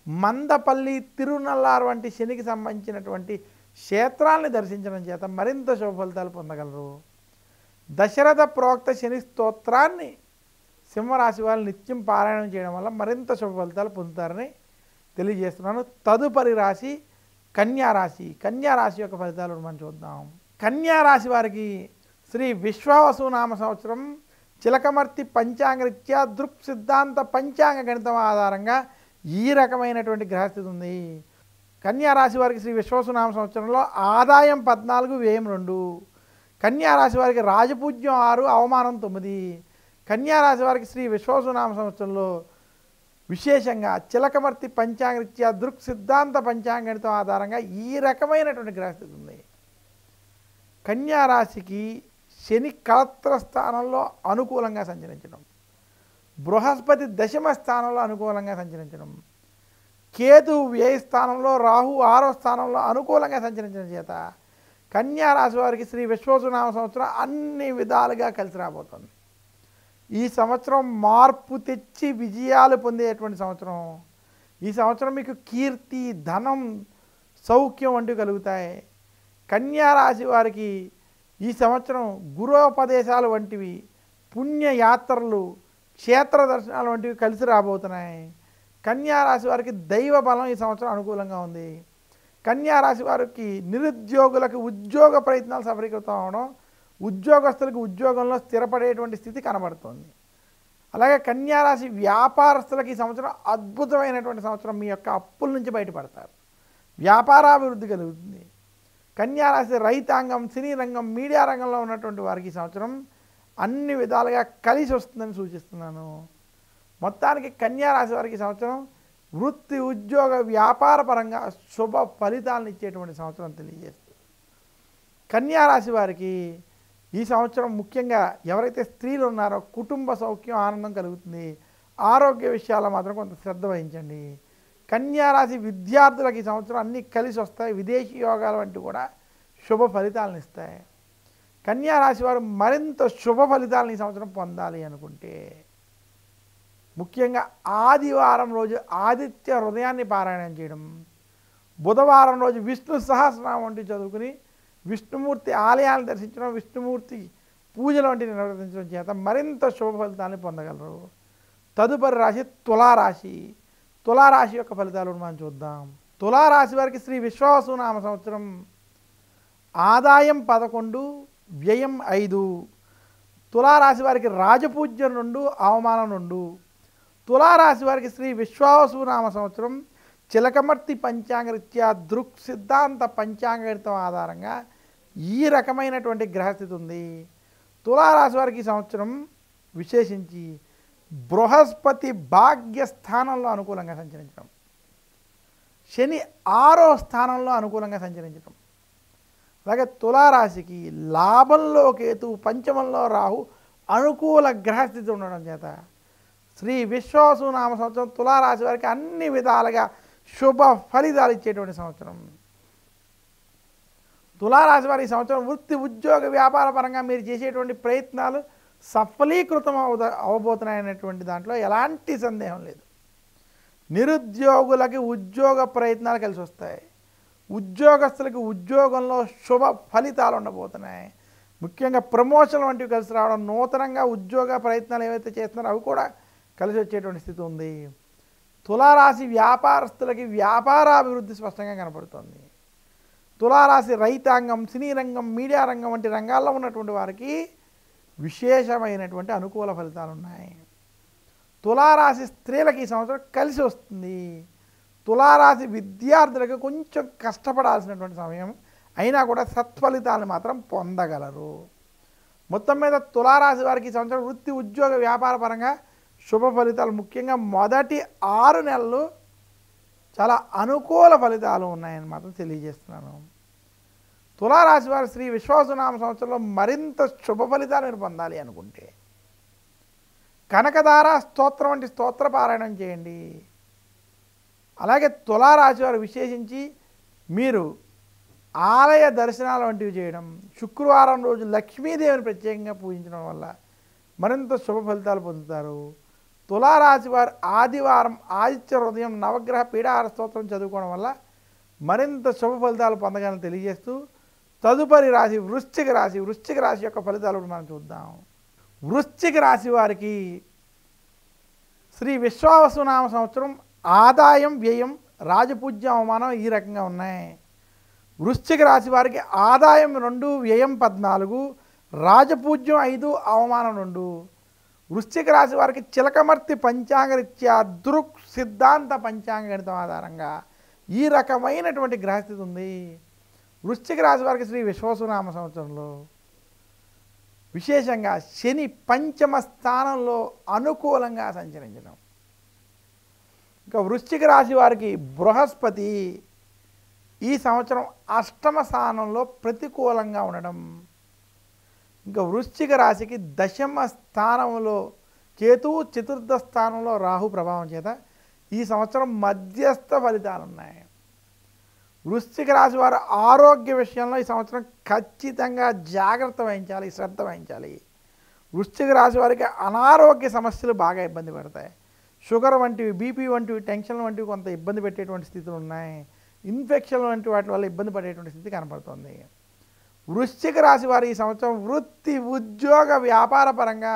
మందపల్లి, తిరునల్లారు వంటి శనికి సంబంధించినటువంటి క్షేత్రాలని దర్శించడం చేత మరింత శుభ ఫలితాలు పొందగలరు. దశరథ ప్రోక్త శని స్తోత్రాన్ని సింహరాశి వాళ్ళు నిత్యం పారాయణం చేయడం వల్ల మరింత శుభ ఫలితాలు పొందుతారని తెలియజేస్తున్నాను. తదుపరి రాశి కన్యారాశి. కన్యారాశి యొక్క ఫలితాలు మనం చూద్దాం. కన్యారాశి వారికి శ్రీ విశ్వావసునామ సంవత్సరం చిలకమర్తి పంచాంగరీత్యా దృక్ సిద్ధాంత పంచాంగ గణితం ఆధారంగా ఈ రకమైనటువంటి గ్రహస్థితి ఉంది. కన్యారాశి వారికి శ్రీ విశ్వావసునామ సంవత్సరంలో ఆదాయం 14, వ్యయం 2. కన్యారాశి వారికి రాజపూజ్యం 6, అవమానం 9. కన్యారాశి వారికి శ్రీ విశ్వావసునామ సంవత్సరంలో విశేషంగా చిలకమర్తి పంచాంగరీత్యా దృక్ సిద్ధాంత పంచాంగణితం ఆధారంగా ఈ రకమైనటువంటి గ్రహస్థితి ఉంది. కన్యారాశికి శని కళత్ర స్థానంలో అనుకూలంగా సంచరించడం, బృహస్పతి దశమ స్థానంలో అనుకూలంగా సంచరించడం, కేతు వ్యయ స్థానంలో, రాహు 6వ స్థానంలో అనుకూలంగా సంచరించడం చేత కన్యారాశి వారికి శ్రీ విశ్వావసునామ సంవత్సరం అన్ని విధాలుగా కలిసి రాబోతుంది. ఈ సంవత్సరం మార్పు తెచ్చి విజయాలు పొందేటువంటి సంవత్సరం. ఈ సంవత్సరం మీకు కీర్తి, ధనం, సౌఖ్యం వంటివి కలుగుతాయి. కన్యారాశి వారికి ఈ సంవత్సరం గురోపదేశాలు వంటివి, పుణ్యయాత్రలు, క్షేత్ర దర్శనాలు వంటివి కలిసి రాబోతున్నాయి. కన్యారాశి వారికి దైవ బలం ఈ సంవత్సరం అనుకూలంగా ఉంది. కన్యారాశి వారికి నిరుద్యోగులకు ఉద్యోగ ప్రయత్నాలు సఫలీకృతం అవడం, ఉద్యోగస్తులకు ఉద్యోగంలో స్థిరపడేటువంటి స్థితి కనబడుతుంది. అలాగే కన్యారాశి వ్యాపారస్తులకు ఈ సంవత్సరం అద్భుతమైనటువంటి సంవత్సరం. మీ యొక్క అప్పుల నుంచి బయటపడతారు, వ్యాపారాభివృద్ధి కలుగుతుంది. కన్యారాశి రైతాంగం, సినీ రంగం, మీడియా రంగంలో ఉన్నటువంటి వారికి ఈ సంవత్సరం అన్ని విధాలుగా కలిసి వస్తుందని సూచిస్తున్నాను. మొత్తానికి కన్యారాశి వారికి ఈ సంవత్సరం వృత్తి, ఉద్యోగ, వ్యాపార పరంగా శుభ ఫలితాలను ఇచ్చేటువంటి సంవత్సరం తెలియజేస్తుంది. కన్యారాశి వారికి ఈ సంవత్సరం ముఖ్యంగా ఎవరైతే స్త్రీలు ఉన్నారో కుటుంబ సౌఖ్యం, ఆనందం కలుగుతుంది. ఆరోగ్య విషయాల్లో మాత్రం కొంత శ్రద్ధ వహించండి. కన్యారాశి విద్యార్థులకు ఈ సంవత్సరం అన్నీ కలిసి వస్తాయి. విదేశీ యోగాల వంటివి కూడా శుభ ఫలితాలను ఇస్తాయి. కన్యారాశి వారు మరింత శుభ ఫలితాలను ఈ సంవత్సరం పొందాలి అనుకుంటే ముఖ్యంగా ఆదివారం రోజు ఆదిత్య హృదయాన్ని పారాయణం చేయడం, బుధవారం రోజు విష్ణు సహస్రనామం వంటివి చదువుకుని విష్ణుమూర్తి ఆలయాలను దర్శించడం, విష్ణుమూర్తి పూజలు వంటివి నిర్వర్తించడం చేత మరింత శుభ ఫలితాన్ని పొందగలరు. తదుపరి రాశి తులారాశి. తులారాశి యొక్క ఫలితాలను మనం చూద్దాం. తులారాశి వారికి శ్రీ విశ్వావసునామ సంవత్సరం ఆదాయం 11, వ్యయం 5. తులారాశి వారికి రాజపూజ్యం 2, అవమానం 2. తులారాశి వారికి శ్రీ విశ్వావసునామ సంవత్సరం చిలకమర్తి పంచాంగరీత్యా దృక్ సిద్ధాంత పంచాంగణితం ఆధారంగా ఈ రకమైనటువంటి గ్రహస్థితి ఉంది. తులారాశి వారికి ఈ సంవత్సరం విశేషించి బృహస్పతి భాగ్యస్థానంలో అనుకూలంగా సంచరించడం, శని 6వ స్థానంలో అనుకూలంగా సంచరించడం, అలాగే తులారాశికి లాభంలో కేతు, పంచమంలో రాహు అనుకూల గ్రహస్థితి ఉండడం చేత శ్రీ విశ్వావసునామ సంవత్సరం తులారాశి వారికి అన్ని విధాలుగా శుభ ఫలితాలు ఇచ్చేటువంటి సంవత్సరం. తులారాశి వారి ఈ సంవత్సరం వృత్తి, ఉద్యోగ, వ్యాపార పరంగా మీరు చేసేటువంటి ప్రయత్నాలు సఫలీకృతం అవబోతున్నాయనేటువంటి దాంట్లో ఎలాంటి సందేహం లేదు. నిరుద్యోగులకి ఉద్యోగ ప్రయత్నాలు కలిసి వస్తాయి. ఉద్యోగస్తులకి ఉద్యోగంలో శుభ ఫలితాలు ఉండబోతున్నాయి. ముఖ్యంగా ప్రమోషన్ వంటివి కలిసి రావడం, నూతనంగా ఉద్యోగ ప్రయత్నాలు ఏవైతే చేస్తున్నారో అవి కూడా కలిసి వచ్చేటువంటి స్థితి ఉంది. తులారాశి వ్యాపారస్తులకి వ్యాపారాభివృద్ధి స్పష్టంగా కనపడుతుంది. తులారాశి రైతాంగం, సినీ రంగం, మీడియా రంగం వంటి రంగాల్లో ఉన్నటువంటి వారికి విశేషమైనటువంటి అనుకూల ఫలితాలు ఉన్నాయి. తులారాశి స్త్రీలకు ఈ సంవత్సరం కలిసి వస్తుంది. తులారాశి విద్యార్థులకు కొంచెం కష్టపడాల్సినటువంటి సమయం అయినా కూడా సత్ఫలితాలను మాత్రం పొందగలరు. మొత్తం మీద తులారాశి వారికి ఈ సంవత్సరం వృత్తి, ఉద్యోగ, వ్యాపార పరంగా శుభ ఫలితాలు, ముఖ్యంగా మొదటి 6 నెలలు చాలా అనుకూల ఫలితాలు ఉన్నాయని మాత్రం తెలియజేస్తున్నాను. తులారాశి వారు శ్రీ విశ్వావసునామ సంవత్సరంలో మరింత శుభ ఫలితాలు మీరు పొందాలి అనుకుంటే కనకధార స్తోత్రం వంటి స్తోత్ర పారాయణం చేయండి. అలాగే తులారాశి వారు విశేషించి మీరు ఆలయ దర్శనాలు వంటివి చేయడం, శుక్రవారం రోజు లక్ష్మీదేవిని ప్రత్యేకంగా పూజించడం వల్ల మరింత శుభ ఫలితాలు పొందుతారు. తులారాశి వారు ఆదివారం ఆదిత్య హృదయం నవగ్రహ పీఠాహార స్తోత్రం చదువుకోవడం వల్ల మరింత శుభ ఫలితాలు పొందగాలని తెలియజేస్తూ తదుపరి రాశి వృశ్చిక రాశి. వృశ్చిక రాశి యొక్క ఫలితాలు మనం చూద్దాం. వృశ్చిక రాశి వారికి శ్రీ విశ్వావసునామ సంవత్సరం ఆదాయం, వ్యయం, రాజపూజ్యం, అవమానం ఈ రకంగా ఉన్నాయి. వృశ్చిక రాశి వారికి ఆదాయం 2, వ్యయం 14, రాజపూజ్యం 5, అవమానం 2. వృశ్చిక రాశి వారికి చిలకమర్తి పంచాంగరీత్యా దృక్ సిద్ధాంత పంచాంగణితం ఆధారంగా ఈ రకమైనటువంటి గ్రహస్థితి ఉంది. వృశ్చిక రాశి వారికి శ్రీ విశ్వావసునామ సంవత్సరంలో విశేషంగా శని పంచమ స్థానంలో అనుకూలంగా సంచరించడం. ఇంకా వృశ్చిక రాశి వారికి బృహస్పతి ఈ సంవత్సరం అష్టమ స్థానంలో ప్రతికూలంగా ఉండడం. ఇంకా వృశ్చిక రాశికి దశమ స్థానంలో కేతువు, చతుర్థ స్థానంలో రాహు ప్రభావం చేత ఈ సంవత్సరం మధ్యస్థ ఫలితాలు ఉన్నాయి. వృశ్చిక రాశి వారు ఆరోగ్య విషయంలో ఈ సంవత్సరం ఖచ్చితంగా జాగ్రత్త వహించాలి, శ్రద్ధ వహించాలి. వృశ్చిక రాశి వారికి అనారోగ్య సమస్యలు బాగా ఇబ్బంది పెడతాయి. షుగర్ వంటివి, బీపీ వంటివి, టెన్షన్లు వంటివి కొంత ఇబ్బంది పెట్టేటువంటి స్థితులు ఉన్నాయి. ఇన్ఫెక్షన్ వంటి వాటి వల్ల ఇబ్బంది పడేటువంటి స్థితి కనపడుతుంది. వృశ్చిక రాశి వారు ఈ సంవత్సరం వృత్తి, ఉద్యోగ, వ్యాపార పరంగా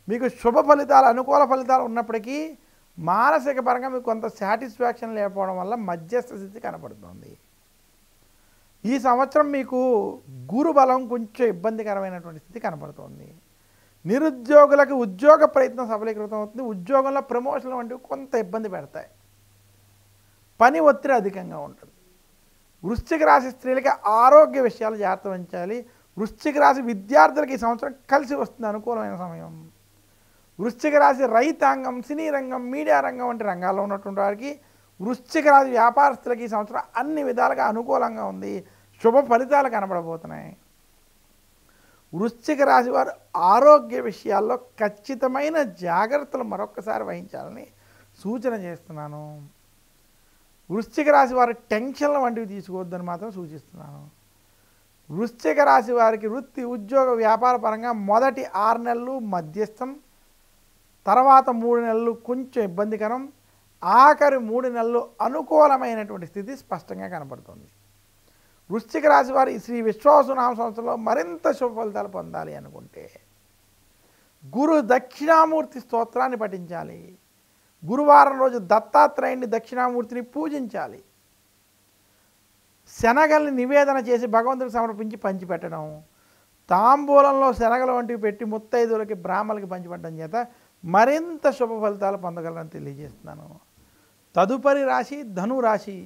మీకు శుభ ఫలితాలు, అనుకూల ఫలితాలు ఉన్నప్పటికీ మానసిక పరంగా మీకు కొంత సాటిస్ఫాక్షన్ లేకపోవడం వల్ల మధ్యస్థ స్థితి కనపడుతుంది. ఈ సంవత్సరం మీకు గురు బలం కొంచెం ఇబ్బందికరమైనటువంటి స్థితి కనపడుతుంది. నిరుద్యోగులకు ఉద్యోగ ప్రయత్నం సఫలీకృతం అవుతుంది. ఉద్యోగంలో ప్రమోషన్లు వంటివి కొంత ఇబ్బంది పెడతాయి. పని ఒత్తిడి అధికంగా ఉంటుంది. వృశ్చిక రాశి స్త్రీలకి ఆరోగ్య విషయాలు జాగ్రత్త వహించాలి. వృశ్చిక రాశి విద్యార్థులకి ఈ సంవత్సరం కలిసి వస్తుంది, అనుకూలమైన సమయం. వృశ్చిక రాశి రైతాంగం, సినీ రంగం, మీడియా రంగం వంటి రంగాల్లో ఉన్నటువంటి వారికి, వృశ్చిక రాశి వ్యాపారస్తులకి ఈ సంవత్సరం అన్ని విధాలుగా అనుకూలంగా ఉంది. శుభ ఫలితాలు కనబడబోతున్నాయి. వృశ్చిక రాశి వారు ఆరోగ్య విషయాల్లో ఖచ్చితమైన జాగ్రత్తలు మరొక్కసారి వహించాలని సూచన చేస్తున్నాను. వృశ్చిక రాశి వారి టెన్షన్ల వంటివి తీసుకోవద్దని మాత్రం సూచిస్తున్నాను. వృశ్చిక రాశి వారికి వృత్తి, ఉద్యోగ, వ్యాపార పరంగా మొదటి 6 నెలలు మధ్యస్థం, తర్వాత 3 నెలలు కొంచెం ఇబ్బందికరం, ఆఖరి 3 నెలలు అనుకూలమైనటువంటి స్థితి స్పష్టంగా కనపడుతుంది. వృశ్చిక రాశి వారి శ్రీ విశ్వావసునామ సంవత్సరంలో మరింత శుభ ఫలితాలు పొందాలి అనుకుంటే గురు దక్షిణామూర్తి స్తోత్రాన్ని పఠించాలి. గురువారం రోజు దత్తాత్రేయుని దక్షిణామూర్తిని పూజించాలి. శనగల్ని నివేదన చేసి భగవంతుడికి సమర్పించి పంచిపెట్టడం, తాంబూలంలో శనగలు వంటివి పెట్టి ముత్తైదులకి, బ్రాహ్మణులకి పంచిపెట్టడం చేత మరింత శుభ ఫలితాలు పొందగలరని తెలియజేస్తున్నాను. తదుపరి రాశి ధనురాశి.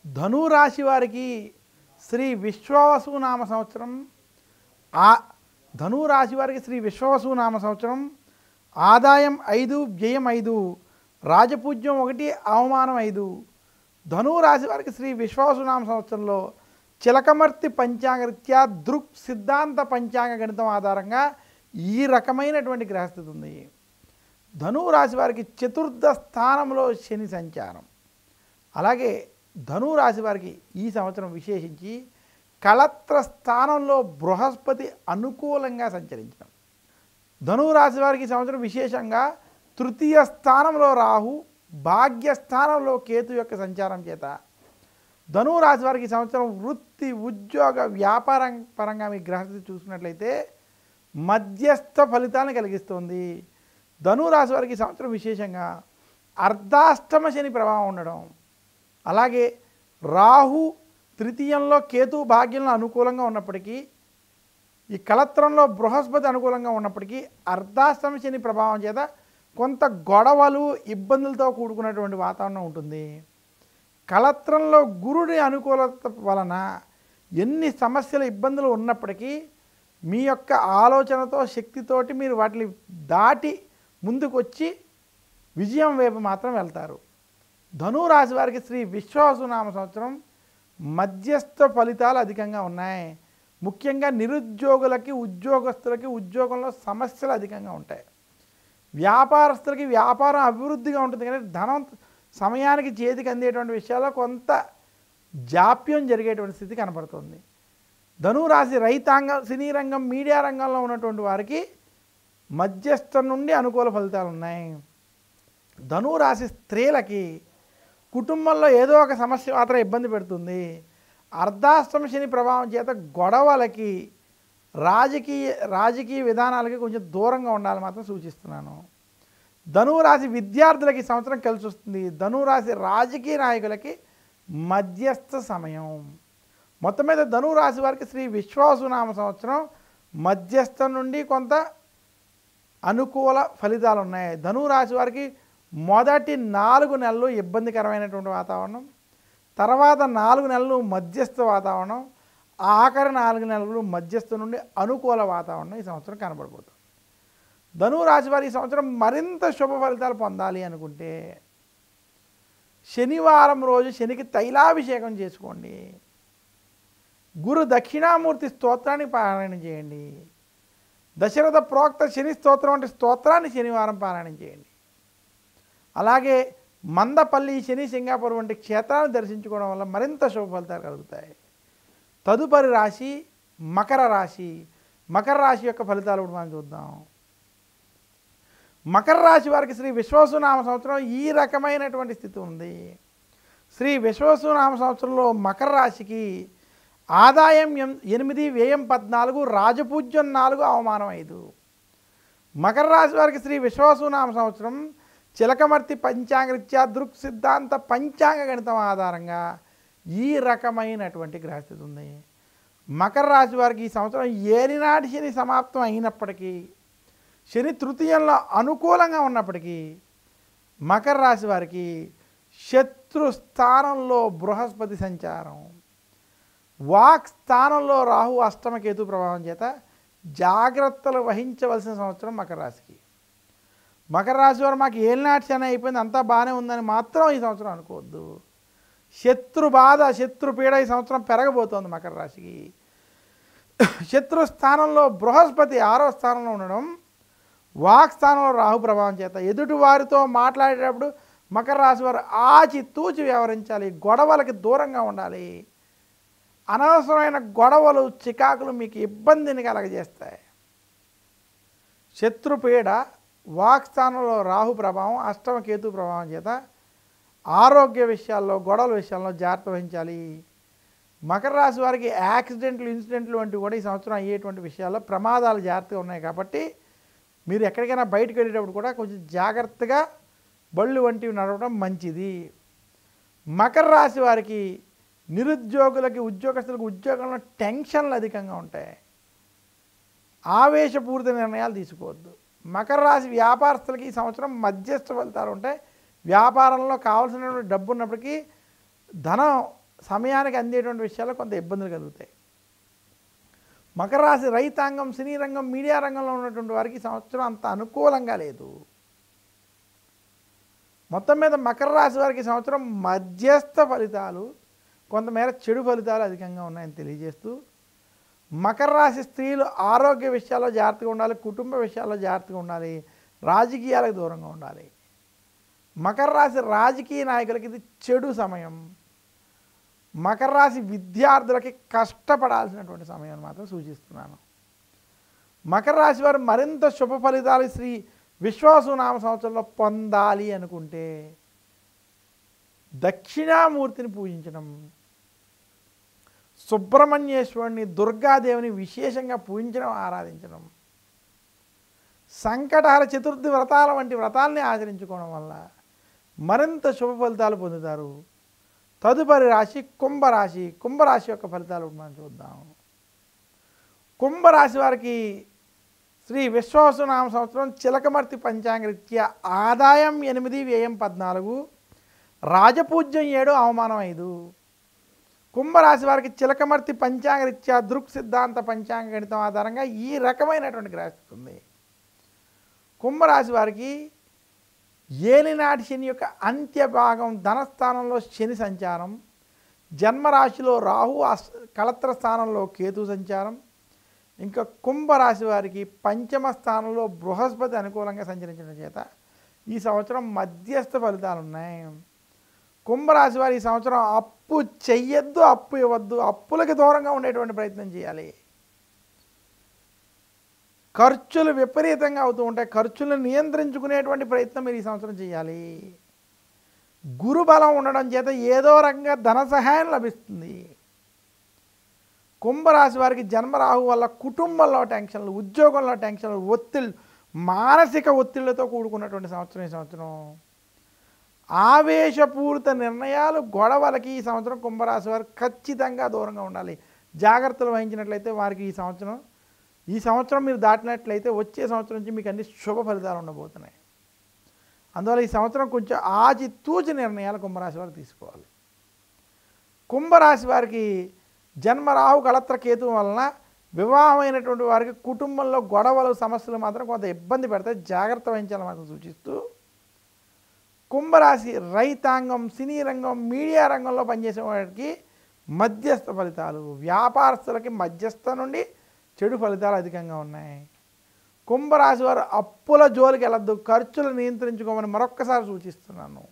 ధనురాశి వారికి శ్రీ విశ్వావసునామ సంవత్సరం ధనురాశి వారికి శ్రీ విశ్వావసునామ సంవత్సరం ఆదాయం 5, వ్యయం 5, రాజపూజ్యం 1, అవమానం 5. ధనురాశి వారికి శ్రీ విశ్వావసునామ సంవత్సరంలో చిలకమర్తి పంచాంగరీత్యా దృక్ సిద్ధాంత పంచాంగ గణితం ఆధారంగా ఈ రకమైనటువంటి గ్రహస్థితి ఉంది. ధనురాశి వారికి చతుర్థ స్థానంలో శని సంచారం. అలాగే ధనురాశి వారికి ఈ సంవత్సరం విశేషించి కళత్ర స్థానంలో బృహస్పతి అనుకూలంగా సంచరించడం. ధనురాశి వారికి ఈ సంవత్సరం విశేషంగా తృతీయ స్థానంలో రాహు, భాగ్యస్థానంలో కేతు యొక్క సంచారం చేత ధనురాశి వారికి ఈ సంవత్సరం వృత్తి, ఉద్యోగ, వ్యాపారం పరంగా మీ గ్రహస్థితి చూసుకున్నట్లయితే మధ్యస్థ ఫలితాలను కలిగిస్తుంది. ధనురాశి వారికి ఈ సంవత్సరం విశేషంగా అర్ధాష్టమ శని ప్రభావం ఉండడం, అలాగే రాహు తృతీయంలో, కేతు భాగ్యంలో అనుకూలంగా ఉన్నప్పటికీ, ఈ కళత్రంలో బృహస్పతి అనుకూలంగా ఉన్నప్పటికీ అర్ధాష్టమ శని ప్రభావం చేత కొంత గొడవలు, ఇబ్బందులతో కూడుకున్నటువంటి వాతావరణం ఉంటుంది. కళత్రంలో గురుడి అనుకూలత వలన ఎన్ని సమస్యలు, ఇబ్బందులు ఉన్నప్పటికీ మీ యొక్క ఆలోచనతో, శక్తితోటి మీరు వాటిని దాటి ముందుకు వచ్చి విజయం వైపు మాత్రం వెళ్తారు. ధనురాశి వారికి శ్రీ విశ్వావసునామ సంవత్సరం మధ్యస్థ ఫలితాలు అధికంగా ఉన్నాయి. ముఖ్యంగా నిరుద్యోగులకి, ఉద్యోగస్తులకి ఉద్యోగంలో సమస్యలు అధికంగా ఉంటాయి. వ్యాపారస్తులకి వ్యాపారం అభివృద్ధిగా ఉంటుంది, కానీ ధనం సమయానికి చేతికి అందేటువంటి విషయాల్లో కొంత జాప్యం జరిగేటువంటి స్థితి కనపడుతుంది. ధనురాశి రైతాంగం, సినీ రంగం, మీడియా రంగంలో ఉన్నటువంటి వారికి మధ్యస్థం నుండి అనుకూల ఫలితాలు ఉన్నాయి. ధనురాశి స్త్రీలకి కుటుంబంలో ఏదో ఒక సమస్య మాత్రం ఇబ్బంది పెడుతుంది. అర్ధాష్టమ శని ప్రభావం చేత గొడవలకి, రాజకీయ విధానాలకి కొంచెం దూరంగా ఉండాలని మాత్రం సూచిస్తున్నాను. ధనురాశి విద్యార్థులకి సంవత్సరం కలిసి వస్తుంది. ధనురాశి రాజకీయ నాయకులకి మధ్యస్థ సమయం. మొత్తం మీద ధనురాశి వారికి శ్రీ విశ్వావసునామ సంవత్సరం మధ్యస్థం నుండి కొంత అనుకూల ఫలితాలు ఉన్నాయి. ధనురాశి వారికి మొదటి 4 నెలలు ఇబ్బందికరమైనటువంటి వాతావరణం, తర్వాత 4 నెలలు మధ్యస్థ వాతావరణం, ఆఖరి 4 నెలలు మధ్యస్థ నుండి అనుకూల వాతావరణం ఈ సంవత్సరం కనబడబోతుంది. ధనువు రాశి వారు ఈ సంవత్సరం మరింత శుభ ఫలితాలు పొందాలి అనుకుంటే శనివారం రోజు శనికి తైలాభిషేకం చేసుకోండి. గురు దక్షిణామూర్తి స్తోత్రాన్ని పారాయణం చేయండి. దశరథ ప్రోక్త శని స్తోత్రం వంటి స్తోత్రాన్ని శనివారం పారాయణం చేయండి. అలాగే మందపల్లి, శని సింగాపూర్ వంటి క్షేత్రాలను దర్శించుకోవడం వల్ల మరింత శుభ ఫలితాలు కలుగుతాయి. తదుపరి రాశి మకర రాశి. మకర రాశి యొక్క ఫలితాలు ఇప్పుడు మనం చూద్దాం. మకర రాశి వారికి శ్రీ విశ్వావసునామ సంవత్సరం ఈ రకమైనటువంటి స్థితి ఉంది. శ్రీ విశ్వావసునామ సంవత్సరంలో మకర రాశికి ఆదాయం 8, వ్యయం 14, రాజపూజ్యం 4, అవమానం 5. మకర రాశి వారికి శ్రీ విశ్వావసునామ సంవత్సరం చిలకమర్తి పంచాంగరీత్యా దృక్ సిద్ధాంత పంచాంగ గణితం ఆధారంగా ఈ రకమైనటువంటి గ్రహస్థితి ఉంది. మకర రాశి వారికి ఈ సంవత్సరం ఏలినాటి శని సమాప్తం అయినప్పటికీ, శని తృతీయంలో అనుకూలంగా ఉన్నప్పటికీ మకర రాశి వారికి శత్రు స్థానంలో బృహస్పతి సంచారం, వాక్ స్థానంలో రాహు అష్టమ కేతు ప్రభావం చేత జాగ్రత్తలు వహించవలసిన సంవత్సరం మకర రాశికి. మకర రాశి వారు మాకు ఏలినాటి శని అయిపోయింది, అంతా బాగానే ఉందని మాత్రం ఈ సంవత్సరం అనుకోవద్దు. శత్రు బాధ, శత్రు పీడ ఈ సంవత్సరం పెరగబోతోంది మకర రాశికి. శత్రు స్థానంలో బృహస్పతి 6వ స్థానంలో ఉండడం, వాక్ స్థానంలో రాహు ప్రభావం చేత ఎదుటి వారితో మాట్లాడేటప్పుడు మకర రాశి వారు ఆచి తూచి వ్యవహరించాలి. గొడవలకి దూరంగా ఉండాలి. అనవసరమైన గొడవలు, చికాకులు మీకు ఇబ్బందిని కలగజేస్తాయి. శత్రుపీడ, వాక్ స్థానంలో రాహు ప్రభావం, అష్టమ కేతు ప్రభావం చేత ఆరోగ్య విషయాల్లో, గొడవల విషయాల్లో జాగ్రత్త వహించాలి. మకర రాశి వారికి యాక్సిడెంట్లు, ఇన్సిడెంట్లు వంటివి కూడా ఈ సంవత్సరం అయ్యేటువంటి విషయాల్లో ప్రమాదాలు జాగ్రత్తగా ఉన్నాయి. కాబట్టి మీరు ఎక్కడికైనా బయటకు వెళ్ళేటప్పుడు కూడా కొంచెం జాగ్రత్తగా బళ్ళు వంటివి నడవడం మంచిది. మకర రాశి వారికి నిరుద్యోగులకి, ఉద్యోగస్తులకు ఉద్యోగంలో టెన్షన్లు అధికంగా ఉంటాయి. ఆవేశపూరిత నిర్ణయాలు తీసుకోవద్దు. మకర రాశి వ్యాపారస్తులకి ఈ సంవత్సరం మధ్యస్థ ఫలితాలు ఉంటాయి. వ్యాపారంలో కావాల్సినటువంటి డబ్బు ఉన్నప్పటికీ ధనం సమయానికి అందేటువంటి విషయాల్లో కొంత ఇబ్బందులు కలుగుతాయి. మకర రాశి రైతాంగం, సినీ రంగం, మీడియా రంగంలో ఉన్నటువంటి వారికి ఈ సంవత్సరం అంత అనుకూలంగా లేదు. మొత్తం మీద మకర రాశి వారికి సంవత్సరం మధ్యస్థ ఫలితాలు, కొంతమేర చెడు ఫలితాలు అధికంగా ఉన్నాయని తెలియజేస్తూ, మకర రాశి స్త్రీలు ఆరోగ్య విషయాల్లో జాగ్రత్తగా ఉండాలి, కుటుంబ విషయాల్లో జాగ్రత్తగా ఉండాలి, రాజకీయాలకు దూరంగా ఉండాలి. మకర రాశి రాజకీయ నాయకులకి ఇది చెడు సమయం. మకర రాశి విద్యార్థులకి కష్టపడాల్సినటువంటి సమయం మాత్రం సూచిస్తున్నాను. మకర రాశి వారు మరింత శుభ ఫలితాలు శ్రీ విశ్వావసునామ సంవత్సరంలో పొందాలి అనుకుంటే దక్షిణామూర్తిని పూజించడం, సుబ్రహ్మణ్యేశ్వరుని, దుర్గాదేవిని విశేషంగా పూజించడం, ఆరాధించడం, సంకటహర చతుర్థి వ్రతాల వంటి వ్రతాలని ఆచరించుకోవడం వల్ల మరింత శుభ ఫలితాలు పొందుతారు. తదుపరి రాశి కుంభరాశి. కుంభరాశి యొక్క ఫలితాలు మనం చూద్దాం. కుంభరాశి వారికి శ్రీ విశ్వావసునామ సంవత్సరం చిలకమర్తి పంచాంగరీత్యా ఆదాయం 8, వ్యయం 14, రాజపూజ్యం 7, అవమానం 5. కుంభరాశి వారికి చిలకమర్తి పంచాంగరీత్యా దృక్ సిద్ధాంత పంచాంగ గణితం ఆధారంగా ఈ రకమైనటువంటి గ్రహస్థితి ఉంది. కుంభరాశి వారికి ఏలినాటి శని యొక్క అంత్య భాగం, ధనస్థానంలో శని సంచారం, జన్మరాశిలో రాహు, కళత్ర స్థానంలో కేతు సంచారం, ఇంకా కుంభరాశి వారికి పంచమ స్థానంలో బృహస్పతి అనుకూలంగా సంచరించడం చేత ఈ సంవత్సరం మధ్యస్థ ఫలితాలు ఉన్నాయి. కుంభరాశి వారు ఈ సంవత్సరం అప్పు చెయ్యొద్దు, అప్పు ఇవ్వద్దు, అప్పులకి దూరంగా ఉండేటువంటి ప్రయత్నం చేయాలి. ఖర్చులు విపరీతంగా అవుతూ ఉంటాయి. ఖర్చులను నియంత్రించుకునేటువంటి ప్రయత్నం మీరు ఈ సంవత్సరం చేయాలి. గురుబలం ఉండడం చేత ఏదో రకంగా ధన సహాయం లభిస్తుంది. కుంభరాశి వారికి జన్మరాహు వల్ల కుటుంబంలో టెన్షన్లు, ఉద్యోగంలో టెన్షన్లు, ఒత్తిళ్ళు, మానసిక ఒత్తిళ్లతో కూడుకున్నటువంటి సంవత్సరం ఈ సంవత్సరం. ఆవేశపూరిత నిర్ణయాలు, గొడవలకి ఈ సంవత్సరం కుంభరాశి వారు ఖచ్చితంగా దూరంగా ఉండాలి. జాగ్రత్తలు వహించినట్లయితే వారికి ఈ సంవత్సరం మీరు దాటినట్లయితే వచ్చే సంవత్సరం నుంచి మీకు అన్ని శుభ ఫలితాలు ఉండబోతున్నాయి. అందువల్ల ఈ సంవత్సరం కొంచెం ఆచితూచి నిర్ణయాలు కుంభరాశి వారు తీసుకోవాలి. కుంభరాశి వారికి జన్మరాహు కళత్ర కేతు వలన వివాహమైనటువంటి వారికి కుటుంబంలో గొడవలు సమస్యలు మాత్రం కొంత ఇబ్బంది పెడతాయి, జాగ్రత్త వహించాలని మాత్రం సూచిస్తూ కుంభరాశి రైతాంగం, సినీ రంగం, మీడియా రంగంలో పనిచేసే వారికి మధ్యస్థ ఫలితాలు, వ్యాపారస్తులకి మధ్యస్థ నుండి చెడు ఫలితాలు అధికంగా ఉన్నాయి. కుంభరాశి వారు అప్పుల జోలికి వెళ్ళద్దు, ఖర్చులు నియంత్రించుకోమని మరొక్కసారి సూచిస్తున్నాను.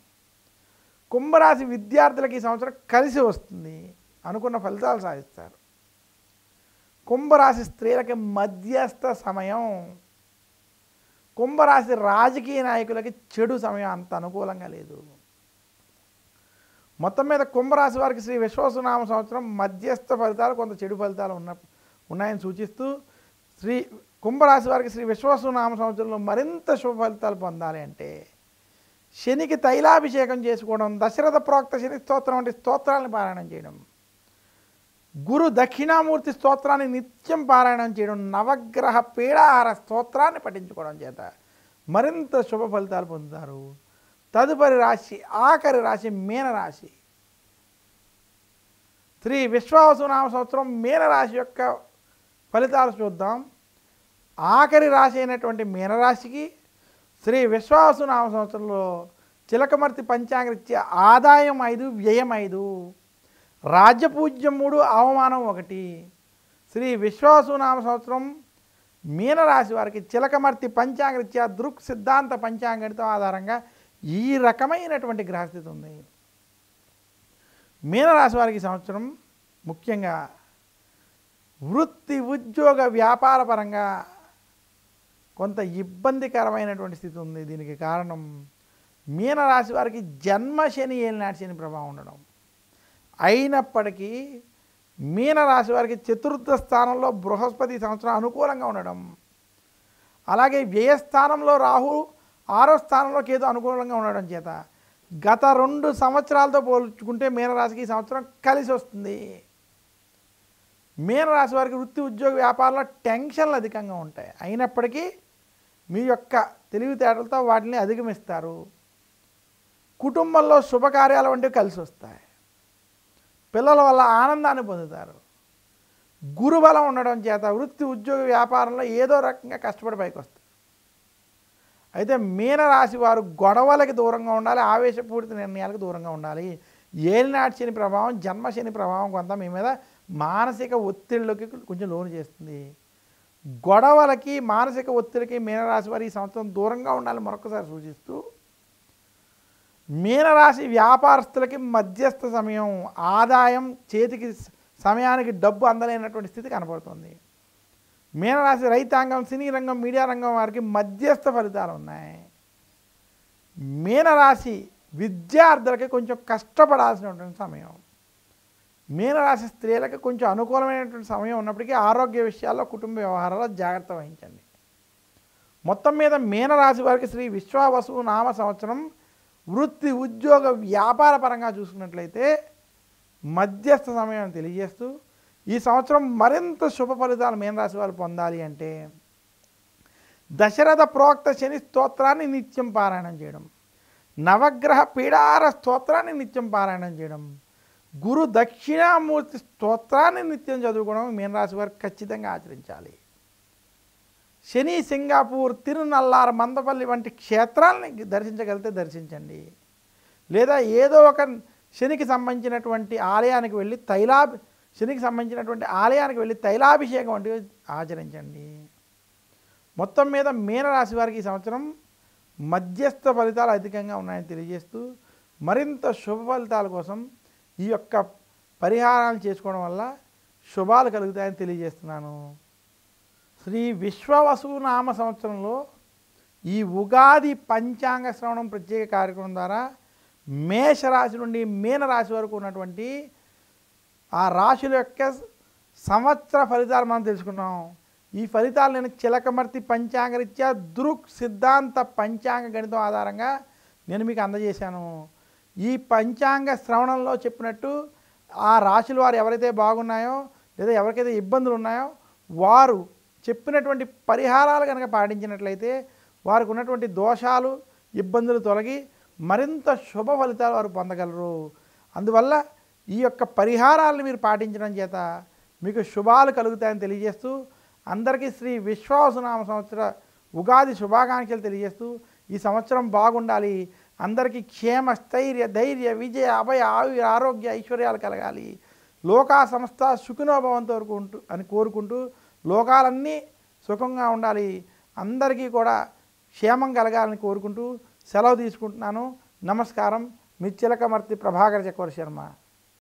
కుంభరాశి విద్యార్థులకి ఈ సంవత్సరం కలిసి వస్తుంది, అనుకున్న ఫలితాలు సాధిస్తారు. కుంభరాశి స్త్రీలకి మధ్యస్థ సమయం. కుంభరాశి రాజకీయ నాయకులకి చెడు సమయం, అంత అనుకూలంగా లేదు. మొత్తం మీద కుంభరాశి వారికి శ్రీ విశ్వావసునామ సంవత్సరం మధ్యస్థ ఫలితాలు, కొంత చెడు ఫలితాలు ఉన్నాయని సూచిస్తూ కుంభరాశి వారికి శ్రీ విశ్వావసునామ సంవత్సరంలో మరింత శుభ ఫలితాలు పొందాలి అంటే శనికి తైలాభిషేకం చేసుకోవడం, దశరథ ప్రోక్త శని స్తోత్రం వంటి స్తోత్రాలను పారాయణం చేయడం, గురు దక్షిణామూర్తి స్తోత్రాన్ని నిత్యం పారాయణం చేయడం, నవగ్రహ పీడాహార స్తోత్రాన్ని పఠించుకోవడం చేత మరింత శుభ ఫలితాలు పొందుతారు. తదుపరి రాశి, ఆఖరి రాశి మీనరాశి. శ్రీ విశ్వావసునామ సంవత్సరం మీనరాశి యొక్క ఫలితాలు చూద్దాం. ఆఖరి రాశి అయినటువంటి మీనరాశికి శ్రీ విశ్వావసునామ సంవత్సరంలో చిలకమర్తి పంచాంగరీత్యా ఆదాయం 5, వ్యయం 5, రాజ్యపూజ్యం 3, అవమానం 1. శ్రీ విశ్వావసునామ సంవత్సరం మీనరాశి వారికి చిలకమర్తి పంచాంగరీత్యా దృక్ సిద్ధాంత పంచాంగణితం ఆధారంగా ఈ రకమైనటువంటి గ్రహస్థితి ఉంది. మీనరాశి వారికి సంవత్సరం ముఖ్యంగా వృత్తి, ఉద్యోగ, వ్యాపార పరంగా కొంత ఇబ్బందికరమైనటువంటి స్థితి ఉంది. దీనికి కారణం మీనరాశి వారికి జన్మశని, ఏలినాటి శని ప్రభావం ఉండడం. అయినప్పటికీ మీనరాశి వారికి చతుర్థ స్థానంలో బృహస్పతి సంవత్సరం అనుకూలంగా ఉండడం, అలాగే వ్యయస్థానంలో రాహు, 6వ స్థానంలో కేతు అనుకూలంగా ఉండడం చేత గత 2 సంవత్సరాలతో పోల్చుకుంటే మీనరాశికి ఈ సంవత్సరం కలిసి వస్తుంది. మీనరాశి వారికి వృత్తి, ఉద్యోగ, వ్యాపారంలో టెన్షన్లు అధికంగా ఉంటాయి. అయినప్పటికీ మీ యొక్క తెలివితేటలతో వాటిని అధిగమిస్తారు. కుటుంబంలో శుభకార్యాలు వంటివి కలిసి వస్తాయి. పిల్లల వల్ల ఆనందాన్ని పొందుతారు. గురుబలం ఉండడం చేత వృత్తి, ఉద్యోగ, వ్యాపారంలో ఏదో రకంగా కష్టపడి పైకి వస్తారు. అయితే మీనరాశి వారు గొడవలకి దూరంగా ఉండాలి, ఆవేశపూరిత నిర్ణయాలకు దూరంగా ఉండాలి. ఏలినాటి శని ప్రభావం, జన్మశని ప్రభావం కొంత మీ మీద మానసిక ఒత్తిడిలోకి కొంచెం లోను చేస్తుంది. గొడవలకి, మానసిక ఒత్తిడికి మీనరాశి వారు ఈ సంవత్సరం దూరంగా ఉండాలని మరొకసారి సూచిస్తూ మీనరాశి వ్యాపారస్తులకి మధ్యస్థ సమయం, ఆదాయం చేతికి సమయానికి డబ్బు అందలేనటువంటి స్థితి కనబడుతుంది. మీనరాశి రైతాంగం, సినీ రంగం, మీడియా రంగం వారికి మధ్యస్థ ఫలితాలు ఉన్నాయి. మీనరాశి విద్యార్థులకి కొంచెం కష్టపడాల్సినటువంటి సమయం. మీనరాశి స్త్రీలకు కొంచెం అనుకూలమైనటువంటి సమయం ఉన్నప్పటికీ ఆరోగ్య విషయాల్లో, కుటుంబ వ్యవహారాల్లో జాగ్రత్త వహించండి. మొత్తం మీద మీనరాశి వారికి శ్రీ విశ్వావసు నామ సంవత్సరం వృత్తి, ఉద్యోగ, వ్యాపార పరంగా చూసుకున్నట్లయితే మధ్యస్థ సమయం తెలియజేస్తూ ఈ సంవత్సరం మరింత శుభ ఫలితాలు మీనరాశి వారు పొందాలి అంటే దశరథ ప్రోక్త శని స్తోత్రాన్ని నిత్యం పారాయణం చేయడం, నవగ్రహ పీడార స్తోత్రాన్ని నిత్యం పారాయణం చేయడం, గురు దక్షిణామూర్తి స్తోత్రాన్ని నిత్యం చదువుకోవడం మీనరాశి వారు ఖచ్చితంగా ఆచరించాలి. శని, సింగాపూర్, తిరునల్లార్, మందపల్లి వంటి క్షేత్రాలని దర్శించగలిగితే దర్శించండి. లేదా ఏదో ఒక శనికి సంబంధించినటువంటి ఆలయానికి వెళ్ళి తైలాభిషేకం వంటివి ఆచరించండి. మొత్తం మీద మీనరాశి వారికి ఈ సంవత్సరం మధ్యస్థ ఫలితాలు అధికంగా ఉన్నాయని తెలియజేస్తూ మరింత శుభ ఫలితాల కోసం ఈ యొక్క పరిహారాలు చేసుకోవడం వల్ల శుభాలు కలుగుతాయని తెలియజేస్తున్నాను. శ్రీ విశ్వావసు నామ సంవత్సరంలో ఈ ఉగాది పంచాంగ శ్రవణం ప్రత్యేక కార్యక్రమం ద్వారా మేషరాశి నుండి మీనరాశి వరకు ఉన్నటువంటి ఆ రాశుల యొక్క సంవత్సర ఫలితాలు మనం తెలుసుకున్నాం. ఈ ఫలితాలు నేను చిలకమర్తి పంచాంగరీత్యా దృక్ సిద్ధాంత పంచాంగ గణితం ఆధారంగా నేను మీకు అందజేశాను. ఈ పంచాంగ శ్రవణంలో చెప్పినట్టు ఆ రాశుల వారు ఎవరైతే బాగున్నాయో లేదా ఎవరికైతే ఇబ్బందులు ఉన్నాయో వారు చెప్పినటువంటి పరిహారాలు కనుక పాటించినట్లయితే వారికి ఉన్నటువంటి దోషాలు, ఇబ్బందులు తొలగి మరింత శుభ ఫలితాలు వారు పొందగలరు. అందువల్ల ఈ యొక్క పరిహారాలను మీరు పాటించడం చేత మీకు శుభాలు కలుగుతాయని తెలియజేస్తూ అందరికీ శ్రీ విశ్వావసునామ సంవత్సర ఉగాది శుభాకాంక్షలు తెలియజేస్తూ ఈ సంవత్సరం బాగుండాలి, అందరికీ క్షేమ స్థైర్య ధైర్య విజయ అభయ ఆయుర ఆరోగ్య ఐశ్వర్యాలు కలగాలి, లోకా సంస్థ సుఖినోభవంతో అని కోరుకుంటూ లోకాలన్నీ సుఖంగా ఉండాలి, అందరికీ కూడా క్షేమం కలగాలని కోరుకుంటూ సెలవు తీసుకుంటున్నాను. నమస్కారం. మీ చిలకమర్తి ప్రభాకర చక్రవర్తి శర్మ.